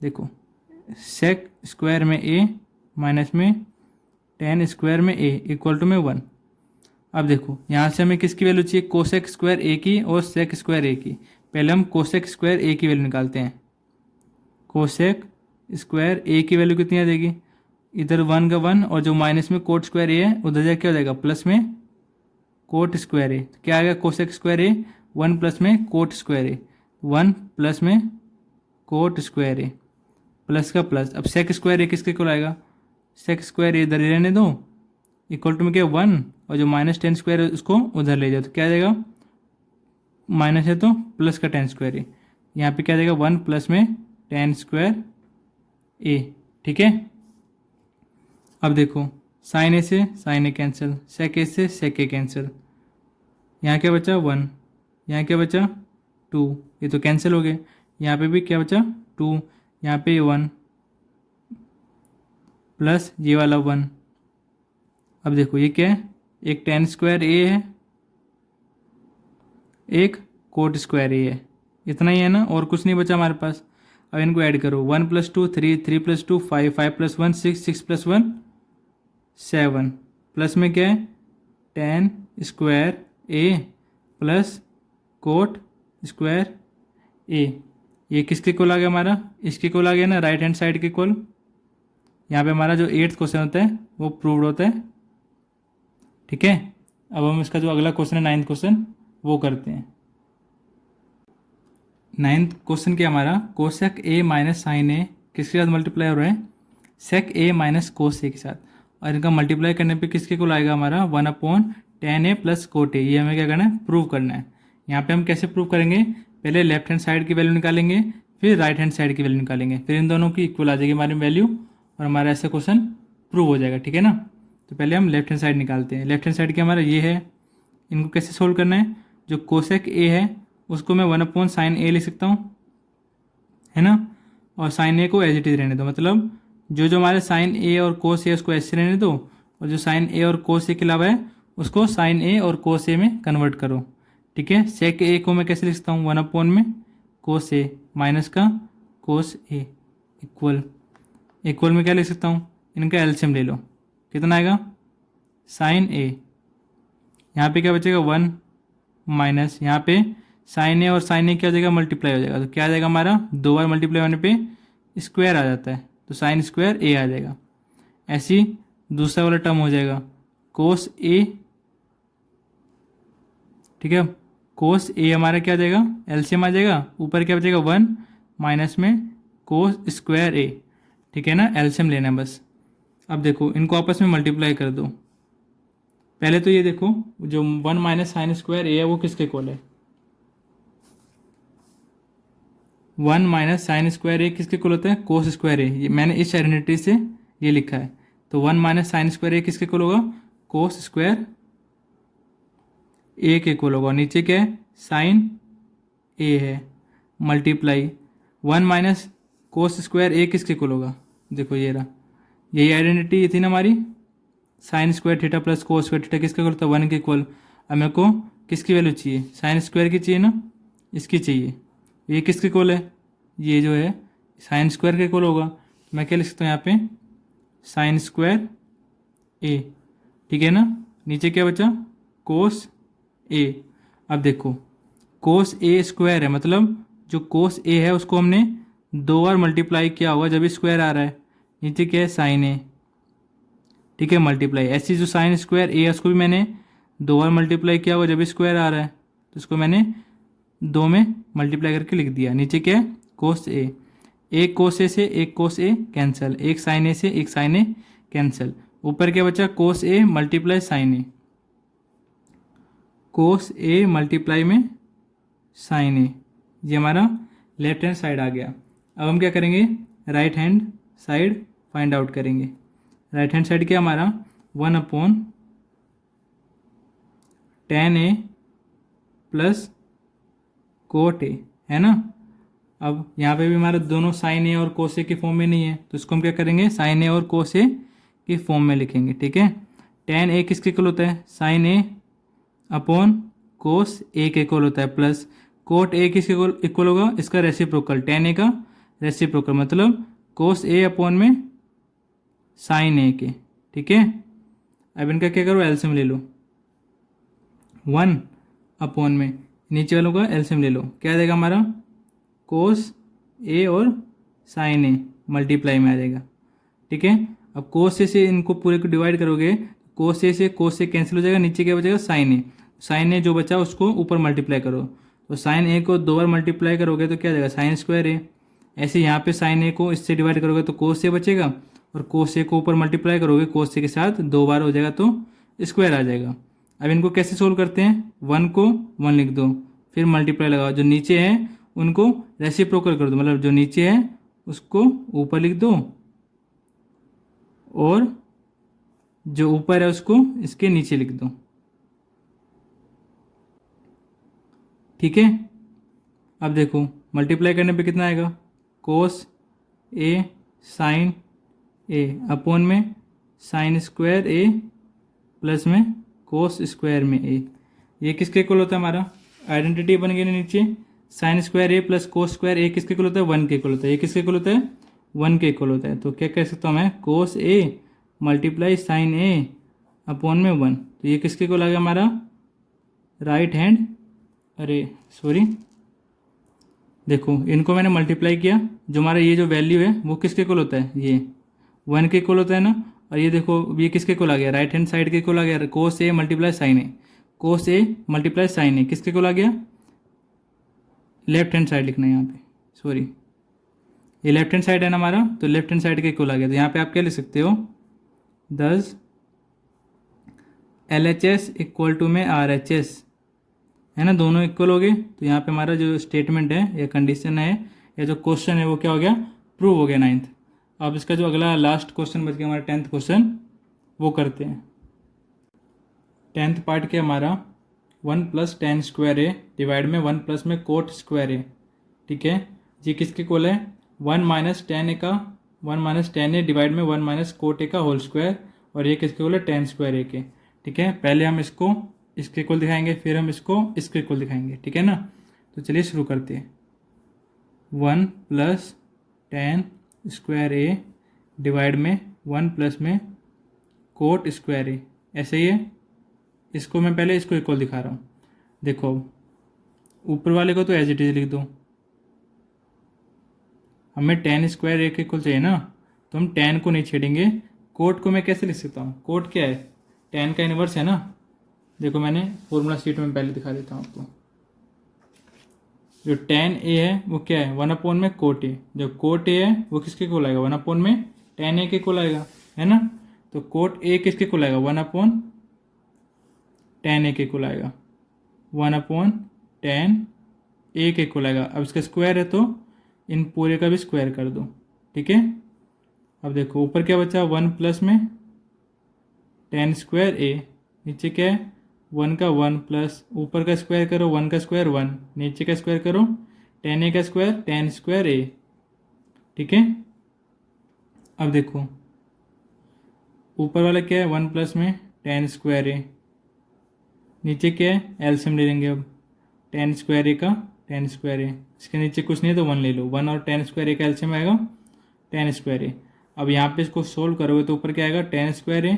देखो सेक स्क्वायर में ए माइनस में टेन स्क्वायर में ए इक्वल टू में 1। अब देखो यहाँ से हमें किसकी वैल्यू चाहिए कोसेक स्क्वायर ए की और सेक स्क्वायर ए की, पहले हम कोसेक स्क्वायर ए की वैल्यू निकालते हैं, कोसेक स्क्वायर ए की वैल्यू कितनी आ जाएगी, इधर 1 का 1 और जो माइनस में कोट स्क्वायर ए है उधर जाके क्या हो जाएगा प्लस में कोट स्क्वायर ए, तो क्या आएगा कोसेक स्क्वायर ए 1 प्लस में कोट स्क्वायर ए 1 प्लस में कोट स्क्वायर ए, प्लस का प्लस। अब सेक स्क्वायर ए किसके इक्वल आएगा, सेक स्क्वायर ए इधर ही रहने दो, इक्वल टू में क्या 1, और जो माइनस टेन स्क्वायर है उसको उधर ले जाओ तो क्या आ जाएगा, माइनस है तो प्लस का टेन स्क्वायर ए, यहाँ पे क्या आ जाएगा 1 प्लस में टेन स्क्वायर ए। ठीक है, अब देखो साइन ए से साइन ए कैंसिल, सेक ए से सेक ए कैंसिल, यहाँ क्या बचा 1, यहाँ क्या बचा 2, ये तो कैंसिल हो गए, यहाँ पे भी क्या बचा 2, यहाँ पे 1 प्लस ये वाला 1। अब देखो ये क्या है, एक टेन स्क्वायर ए है, एक कोट स्क्वायर ए है, इतना ही है ना, और कुछ नहीं बचा हमारे पास। अब इनको ऐड करो, 1 + 2 3, 3 + 2 5, 5 + 1 6, 6 + 1 7, प्लस में क्या है टेन स्क्वायर ए प्लस कोट स्क्वायर ए। ये किसके इक्वल आ गया हमारा, इसके इक्वल आ गया ना, राइट हैंड साइड के इक्वल। यहाँ पे हमारा जो 8th क्वेश्चन होता है वो प्रूव्ड होता है। ठीक है, अब हम इसका जो अगला क्वेश्चन है 9th क्वेश्चन वो करते हैं। 9th क्वेश्चन क्या हमारा, कोसेक ए माइनस साइन ए किसके साथ मल्टीप्लाई हो रहा है, सेक ए माइनस कोस ए के साथ, और इनका मल्टीप्लाई करने पे किसके को आएगा हमारा 1/10 ए प्लस कोट ए। ये हमें क्या करना है, प्रूव करना है। यहाँ पे हम कैसे प्रूव करेंगे, पहले लेफ्ट हैंड साइड की वैल्यू निकालेंगे, फिर राइट हैंड साइड की वैल्यू निकालेंगे, फिर इन दोनों की इक्वल आ जाएगी हमारी वैल्यू और हमारा ऐसा क्वेश्चन प्रूव हो जाएगा। ठीक है ना, तो पहले हम लेफ्ट हैंड साइड निकालते हैं। लेफ्ट हैंड साइड क्या हमारा ये है, इनको कैसे सोल्व करना है, जो कोसेक ए है उसको मैं 1/sin ए लिख सकता हूँ, है ना, और साइन ए को एज इट इज रहने दो, मतलब जो हमारे साइन ए और कोस ए उसको ऐसे रहने दो, और जो साइन ए और कोस ए के अलावा है उसको साइन ए और कोस ए में कन्वर्ट करो। ठीक है, सेक ए को मैं कैसे लिख सकता हूँ 1/, में कोस ए माइनस का कोस ए इक्वल में क्या लिख सकता हूँ, इनका एलसीएम ले लो, कितना आएगा साइन ए, यहाँ पे क्या बचेगा 1 माइनस, यहाँ पे साइन ए और साइन ए क्या हो जाएगा मल्टीप्लाई हो जाएगा, तो क्या आ जाएगा हमारा 2 बार मल्टीप्लाई होने पे स्क्वायर आ जाता है, तो साइन स्क्वायर ए आ जाएगा। ऐसे ही दूसरा वाला टर्म हो जाएगा कोस ए। ठीक है, कोस ए हमारा क्या आ जाएगा, एलसीएम आ जाएगा, ऊपर क्या बचेगा 1 माइनस में कोस स्क्वायर ए। ठीक है ना, एलसीएम लेना है बस। अब देखो इनको आपस में मल्टीप्लाई कर दो। पहले तो ये देखो जो 1 माइनस साइन स्क्वायर ए है वो किसके इक्वल है, 1 माइनस साइन स्क्वायर ए किसके इक्वल होता है, कोस स्क्वायर ए। ये मैंने इस आइडेंटिटी से ये लिखा है, तो 1 माइनस साइन स्क्वायर ए किसके इक्वल होगा, कोस स्क्वायर ए के इक्वल होगा। नीचे क्या है साइन ए है, मल्टीप्लाई 1 माइनस कोस स्क्वायर ए किसके इक्वल होगा, देखो ये रहा, यही आइडेंटिटी थी ना हमारी, sign square theta plus cos square theta किसके इक्वल होता है 1 के इक्वल। अब मेरे को किसकी वैल्यू चाहिए, साइन स्क्वायर की चाहिए ना, इसकी चाहिए, ये किसके इक्वल है, ये जो है साइन स्क्वायर के इक्वल होगा, मैं क्या लिख सकता हूँ यहाँ पे साइन स्क्वायर ए। ठीक है ना, नीचे क्या बचा कोस ए। अब देखो कोस ए स्क्वायर है, मतलब जो कोस ए है उसको हमने 2 बार मल्टीप्लाई किया होगा जब स्क्वायर आ रहा है, नीचे क्या है साइन ए। ठीक है, मल्टीप्लाई, ऐसी जो साइन स्क्वायर ए है उसको भी मैंने 2 बार मल्टीप्लाई किया होगा जब स्क्वायर आ रहा है, तो उसको मैंने 2 में मल्टीप्लाई करके लिख दिया। नीचे क्या है कोस ए, एक कोस ए से एक कोस ए कैंसिल, एक साइन ए से एक साइन ए कैंसिल, ऊपर क्या बचा कोस A multiply sine A, cos A multiply में साइन ए, ये हमारा लेफ्ट हैंड साइड आ गया। अब हम क्या करेंगे, right hand side find out करेंगे। राइट हैंड साइड क्या हमारा 1/10 ए प्लस कोट ए, है ना। अब यहाँ पे भी हमारे दोनों साइन ए और कोस ए के फॉर्म में नहीं है, तो इसको हम क्या करेंगे साइन ए और कोस ए के फॉर्म में लिखेंगे। ठीक है, टेन ए किसके इक्वल होता है, साइन ए अपॉन कोस ए के इक्वल होता है, प्लस कोट ए किसके इक्वल होगा, इसका रेसिप्रोकल, टेन ए का रेसिप्रोकल, मतलब कोस ए अपॉन में साइन ए के। ठीक है, अब इनका क्या करो एलसीएम ले लो, 1 अपॉन में नीचे वालों का एलसीएम ले लो, क्या आ जाएगा हमारा कोस ए और साइन ए मल्टीप्लाई में आ जाएगा। ठीक है, अब कोस ए से इनको पूरे को डिवाइड करोगे, कोस ए से कोस ए कैंसिल हो जाएगा, नीचे क्या बचेगा साइन ए, साइन ए जो बचा उसको ऊपर मल्टीप्लाई करो, तो साइन ए को 2 बार मल्टीप्लाई करोगे तो क्या आ जाएगा साइन स्क्वायर ए, ऐसे यहाँ पे साइन ए को इससे डिवाइड करोगे तो कोस ए बचेगा, और कोस ए को ऊपर मल्टीप्लाई करोगे कोस ए के साथ 2 बार हो जाएगा तो स्क्वायर आ जाएगा। अब इनको कैसे सोल्व करते हैं, 1 को 1 लिख दो, फिर मल्टीप्लाई लगाओ, जो नीचे है उनको रेसिप्रोकल कर दो, मतलब जो नीचे है उसको ऊपर लिख दो और जो ऊपर है उसको इसके नीचे लिख दो। ठीक है, अब देखो मल्टीप्लाई करने पे कितना आएगा, कोस ए साइन ए अपॉन में साइन स्क्वायर ए प्लस में कोस स्क्वायर में ए। ये किसके इक्वल होता है, हमारा आइडेंटिटी बन गई नीचे, साइन स्क्वायर ए प्लस कोस स्क्वायर ए किसके इक्वल होता है, 1 के इक्वल होता है। ये किसके इक्वल होता है, 1 के इक्वल होता है। तो क्या कह सकता हूँ मैं, कोस A multiply sine A upon में 1। तो ये किसके इक्वल आ गया हमारा राइट हैंड, अरे सॉरी, देखो इनको मैंने मल्टीप्लाई किया, जो हमारा ये जो वैल्यू है वो किसके इक्वल होता है, ये 1 के इक्वल होता है ना। और ये देखो ये किसके इक्वल आ गया, राइट हैंड साइड के इक्वल आ गया, कोस A multiply sine A, cos A multiply sine ए किसके इक्वल आ गया, लेफ्ट हैंड साइड लिखना है यहाँ पे, सॉरी ये लेफ्ट हैंड साइड है ना हमारा, तो लेफ्ट हैंड साइड के इक्वल आ गया। तो यहाँ पे आप क्या लिख सकते हो, 10 LHS इक्वल टू में RHS है ना, दोनों इक्वल हो गए। तो यहाँ पे हमारा जो स्टेटमेंट है या कंडीशन है या जो क्वेश्चन है वो क्या हो गया, प्रूव हो गया 9th। अब इसका जो अगला लास्ट क्वेश्चन बच गया हमारा 10th क्वेश्चन, वो करते हैं। 10th पार्ट के हमारा 1 प्लस टेन स्क्वायर ए डिवाइड में 1 प्लस में कोट स्क्वायर ए। ठीक है, ये किसके इक्वल है, 1 माइनस टेन ए का 1 माइनस टेन ए डिवाइड में 1 माइनस कोट ए का होल स्क्वायर, और ये किसके इक्वल है, टेन स्क्वायर ए के। ठीक है, पहले हम इसको इसके इक्वल दिखाएंगे, फिर हम इसको इसके इक्वल दिखाएंगे। ठीक है ना, तो चलिए शुरू करते हैं। 1 प्लस टेन स्क्वायर ए डिवाइड में 1 प्लस में कोट स्क्वायर ए, ऐसे ही है। इसको मैं पहले इसको इक्वल दिखा रहा हूँ। देखो ऊपर वाले को तो एज इट इज लिख दो, हमें टेन स्क्वायर ए के इक्वल चाहिए ना, तो हम टेन को नहीं छेड़ेंगे। कोट को मैं कैसे लिख सकता हूँ, कोट क्या है, टेन का इनवर्स है ना। देखो मैंने फॉर्मूला शीट में पहले दिखा देता हूँ आपको। जो टेन ए है वो क्या है, 1 अपॉन में कोट ए। जो कोट ए है वो किसके इक्वल आएगा, 1 अपॉन में टेन ए के इक्वल आएगा, है ना। तो कोट ए किसके इक्वल आएगा, 1 अपॉन टेन ए के इक्वल आएगा, 1 अपॉन टेन ए के इक्वल आएगा। अब इसका स्क्वायर है तो इन पूरे का भी स्क्वायर कर दो। ठीक है, अब देखो ऊपर क्या बचा, 1 प्लस में टेन स्क्वायर ए, नीचे क्या है 1 का 1 प्लस ऊपर का स्क्वायर करो 1 का स्क्वायर 1, नीचे का स्क्वायर करो टेन ए का स्क्वायर टेन स्क्वायर ए। ठीक है, अब देखो ऊपर वाला क्या है, 1 प्लस में टेन स्क्वायर ए, नीचे क्या है एलसीएम ले लेंगे। अब टेन स्क्वायर ए का टेन स्क्वायर ए, इसके नीचे कुछ नहीं है तो 1 ले लो, 1 और टेन स्क्वायर ए का एलसीएम आएगा टेन स्क्वायर ए। अब यहाँ पे इसको सोल्व करोगे तो ऊपर क्या आएगा, टेन स्क्वायर ए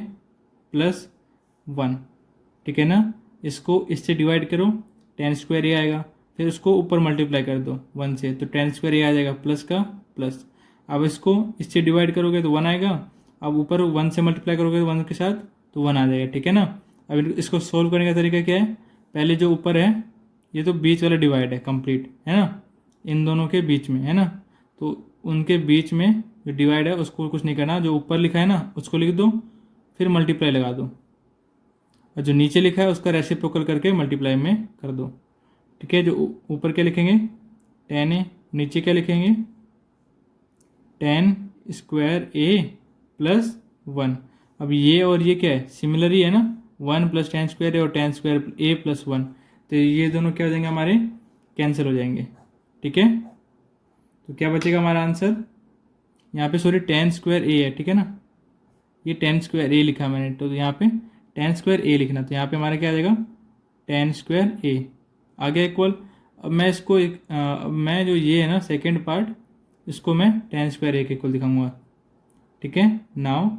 प्लस 1। ठीक है ना, इसको इससे डिवाइड करो टेन स्क्वायर ए आएगा, फिर उसको ऊपर मल्टीप्लाई कर दो 1 से, तो टेन स्क्वायर ए आ जाएगा प्लस का प्लस। अब इसको इससे डिवाइड करोगे तो 1 आएगा, अब ऊपर 1 से मल्टीप्लाई करोगे 1 के साथ तो 1 आ जाएगा। ठीक है ना, अब इसको सोल्व करने का तरीका क्या है, पहले जो ऊपर है ये तो बीच वाला डिवाइड है कंप्लीट, है ना, इन दोनों के बीच में, है ना, तो उनके बीच में जो डिवाइड है उसको कुछ नहीं करना, जो ऊपर लिखा है ना उसको लिख दो, फिर मल्टीप्लाई लगा दो, और जो नीचे लिखा है उसका रेसिप्रोकल करके मल्टीप्लाई में कर दो। ठीक है, जो ऊपर क्या लिखेंगे टेन ए, नीचे क्या लिखेंगे टेन स्क्वायर ए प्लस 1। अब ये और ये क्या है, सिमिलर ही है ना, 1 प्लस टेन स्क्वायर ए और टेन स्क्वायर ए प्लस 1, तो ये दोनों क्या हो जाएंगे हमारे, कैंसिल हो जाएंगे। ठीक है, तो क्या बचेगा हमारा आंसर, यहाँ पे सॉरी टेन स्क्वायर ए है। ठीक है ना, ये टेन स्क्वायर ए लिखा मैंने, तो यहाँ पे टेन स्क्वायर ए लिखना, तो यहाँ पे हमारा क्या आ जाएगा टेन स्क्वायर ए आ गया इक्वल। अब मैं इसको मैं जो ये है ना सेकेंड पार्ट, इसको मैं टेन स्क्वायर ए के इक्वल दिखाऊंगा। ठीक है, नाउ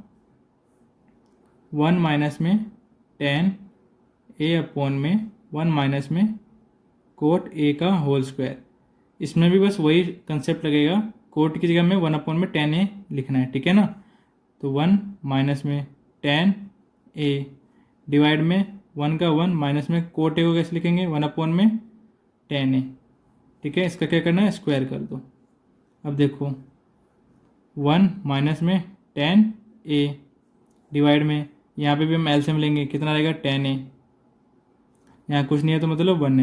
1 माइनस में टेन ए अपॉन में 1 माइनस में कोट ए का होल स्क्वायर, इसमें भी बस वही कंसेप्ट लगेगा, कोट की जगह में 1 अपॉन में टेन ए लिखना है। ठीक है ना, तो 1 माइनस में टेन ए डिवाइड में 1 का 1 माइनस में कोट ए को कैसे लिखेंगे, 1 अपॉन में टेन ए। ठीक है, इसका क्या करना है, स्क्वायर कर दो। अब देखो 1 माइनस में 10a डिवाइड में, यहाँ पे भी हम एलसीएम लेंगे, कितना रहेगा 10a, यहाँ कुछ नहीं है तो मतलब 1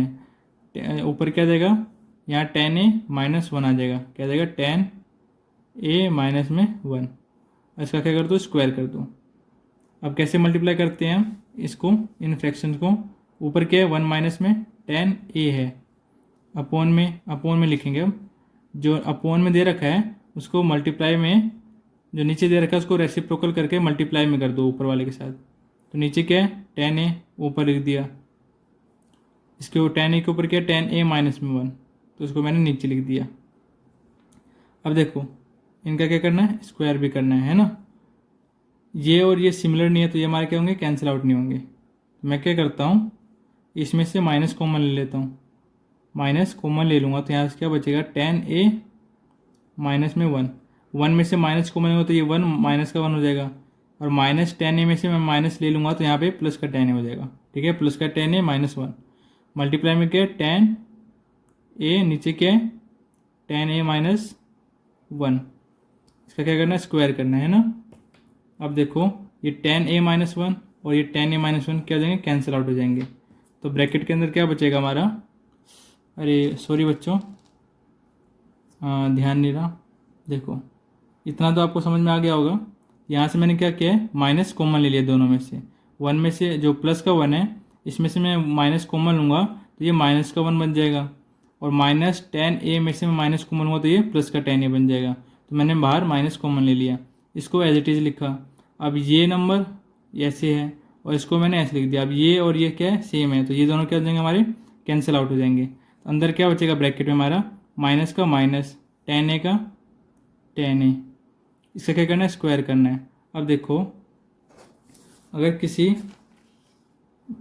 है, ऊपर क्या जाएगा, यहाँ 10a माइनस 1 आ जाएगा, क्या जाएगा 10a माइनस में 1, इसका क्या कर दो, स्क्वायर कर दो। अब कैसे मल्टीप्लाई करते हैं हम इसको, इन फ्रैक्शन को, ऊपर क्या है 1 माइनस में 10a है, अपोन में लिखेंगे हम, जो अपोन में दे रखा है उसको मल्टीप्लाई में, जो नीचे दे रखा है उसको रेसिप्रोकल करके मल्टीप्लाई में कर दो ऊपर वाले के साथ। तो नीचे क्या है 10a, ऊपर लिख दिया, इसके 10a के ऊपर क्या है 10a माइनस में 1, तो उसको मैंने नीचे लिख दिया। अब देखो इनका क्या करना है, स्क्वायर भी करना है ना। ये और ये सिमिलर नहीं है तो ये हमारे क्या होंगे, कैंसिल आउट नहीं होंगे। तो मैं क्या करता हूँ, इसमें से माइनस कॉमन ले लेता हूँ, माइनस कॉमन ले लूँगा तो यहाँ से क्या बचेगा 10a माइनस में 1, 1 में से माइनस कॉमन होगा तो ये 1 माइनस का 1 हो जाएगा, और माइनस 10a में से मैं माइनस ले लूँगा तो यहाँ पे प्लस का 10a हो जाएगा। ठीक है, प्लस का 10a माइनस 1, मल्टीप्लाई में क्या है 10a, नीचे क्या है 10a माइनस 1, इसका क्या करना है, स्क्वायर करना है ना। अब देखो ये 10a माइनस 1 और ये 10a माइनस 1 क्या हो जाएंगे, कैंसिल आउट हो जाएंगे। तो ब्रैकेट के अंदर क्या बचेगा हमारा, अरे सॉरी बच्चों, ध्यान नहीं रहा, देखो इतना तो आपको समझ में आ गया होगा। यहाँ से मैंने क्या किया है, माइनस कॉमन ले लिया दोनों में से, 1 में से जो प्लस का 1 है इसमें से मैं माइनस कॉमन लूँगा तो ये माइनस का 1 बन जाएगा, और माइनस 10a में से मैं माइनस कॉमन लूँगा तो ये प्लस का 10a बन जाएगा। तो मैंने बाहर माइनस कॉमन ले लिया, इसको एज इट इज़ लिखा। अब ये नंबर ऐसे है और इसको मैंने ऐसे लिख दिया। अब ये और ये क्या है, सेम है, तो ये दोनों क्या हो जाएंगे हमारे, कैंसिल आउट हो जाएंगे। तो अंदर क्या बचेगा ब्रैकेट में हमारा, माइनस का माइनस, 10a का 10a, इसका क्या करना है, स्क्वायर करना है। अब देखो अगर किसी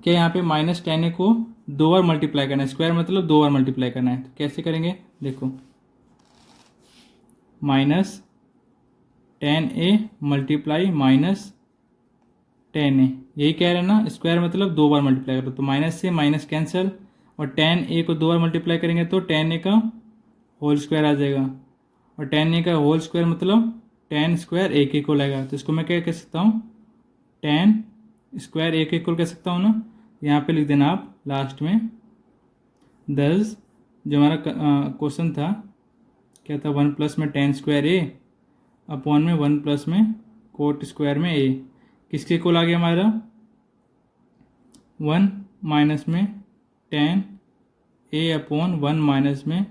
के यहाँ पे माइनस 10a को 2 बार मल्टीप्लाई करना है, स्क्वायर मतलब 2 बार मल्टीप्लाई करना है, तो कैसे करेंगे, देखो minus 10a multiply minus 10a, यही कह रहे हैं ना, स्क्वायर मतलब 2 बार मल्टीप्लाई करो, तो माइनस से माइनस कैंसिल, और 10a को 2 बार मल्टीप्लाई करेंगे तो 10a का होल स्क्वायर आ जाएगा, और 10a का होल स्क्वायर मतलब 10 स्क्वायर a के इक्वल आएगा। तो इसको मैं क्या कह सकता हूँ, 10 स्क्वायर a के इक्वल कह सकता हूँ ना। यहाँ पे लिख देना आप लास्ट में 10, जो हमारा क्वेश्चन था क्या था, 1 प्लस में 10 स्क्वायर a अपॉन में 1 प्लस में कोट स्क्वायर में a, किसके इक्वल आ गया हमारा, 1 माइनस में 10 a अपॉन 1 माइनस में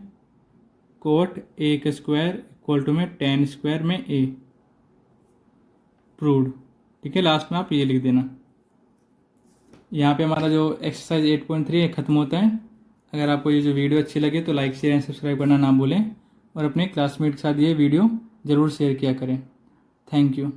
कोट a का स्क्वायर इक्वल टू में 10 स्क्वायर में a, प्रूव्ड। ठीक है, लास्ट में आप ये लिख देना। यहाँ पे हमारा जो एक्सरसाइज 8.3 खत्म होता है। अगर आपको ये जो वीडियो अच्छी लगे तो लाइक शेयर एंड सब्सक्राइब करना ना भूलें, और अपने क्लासमेट के साथ ये वीडियो ज़रूर शेयर किया करें। Thank you.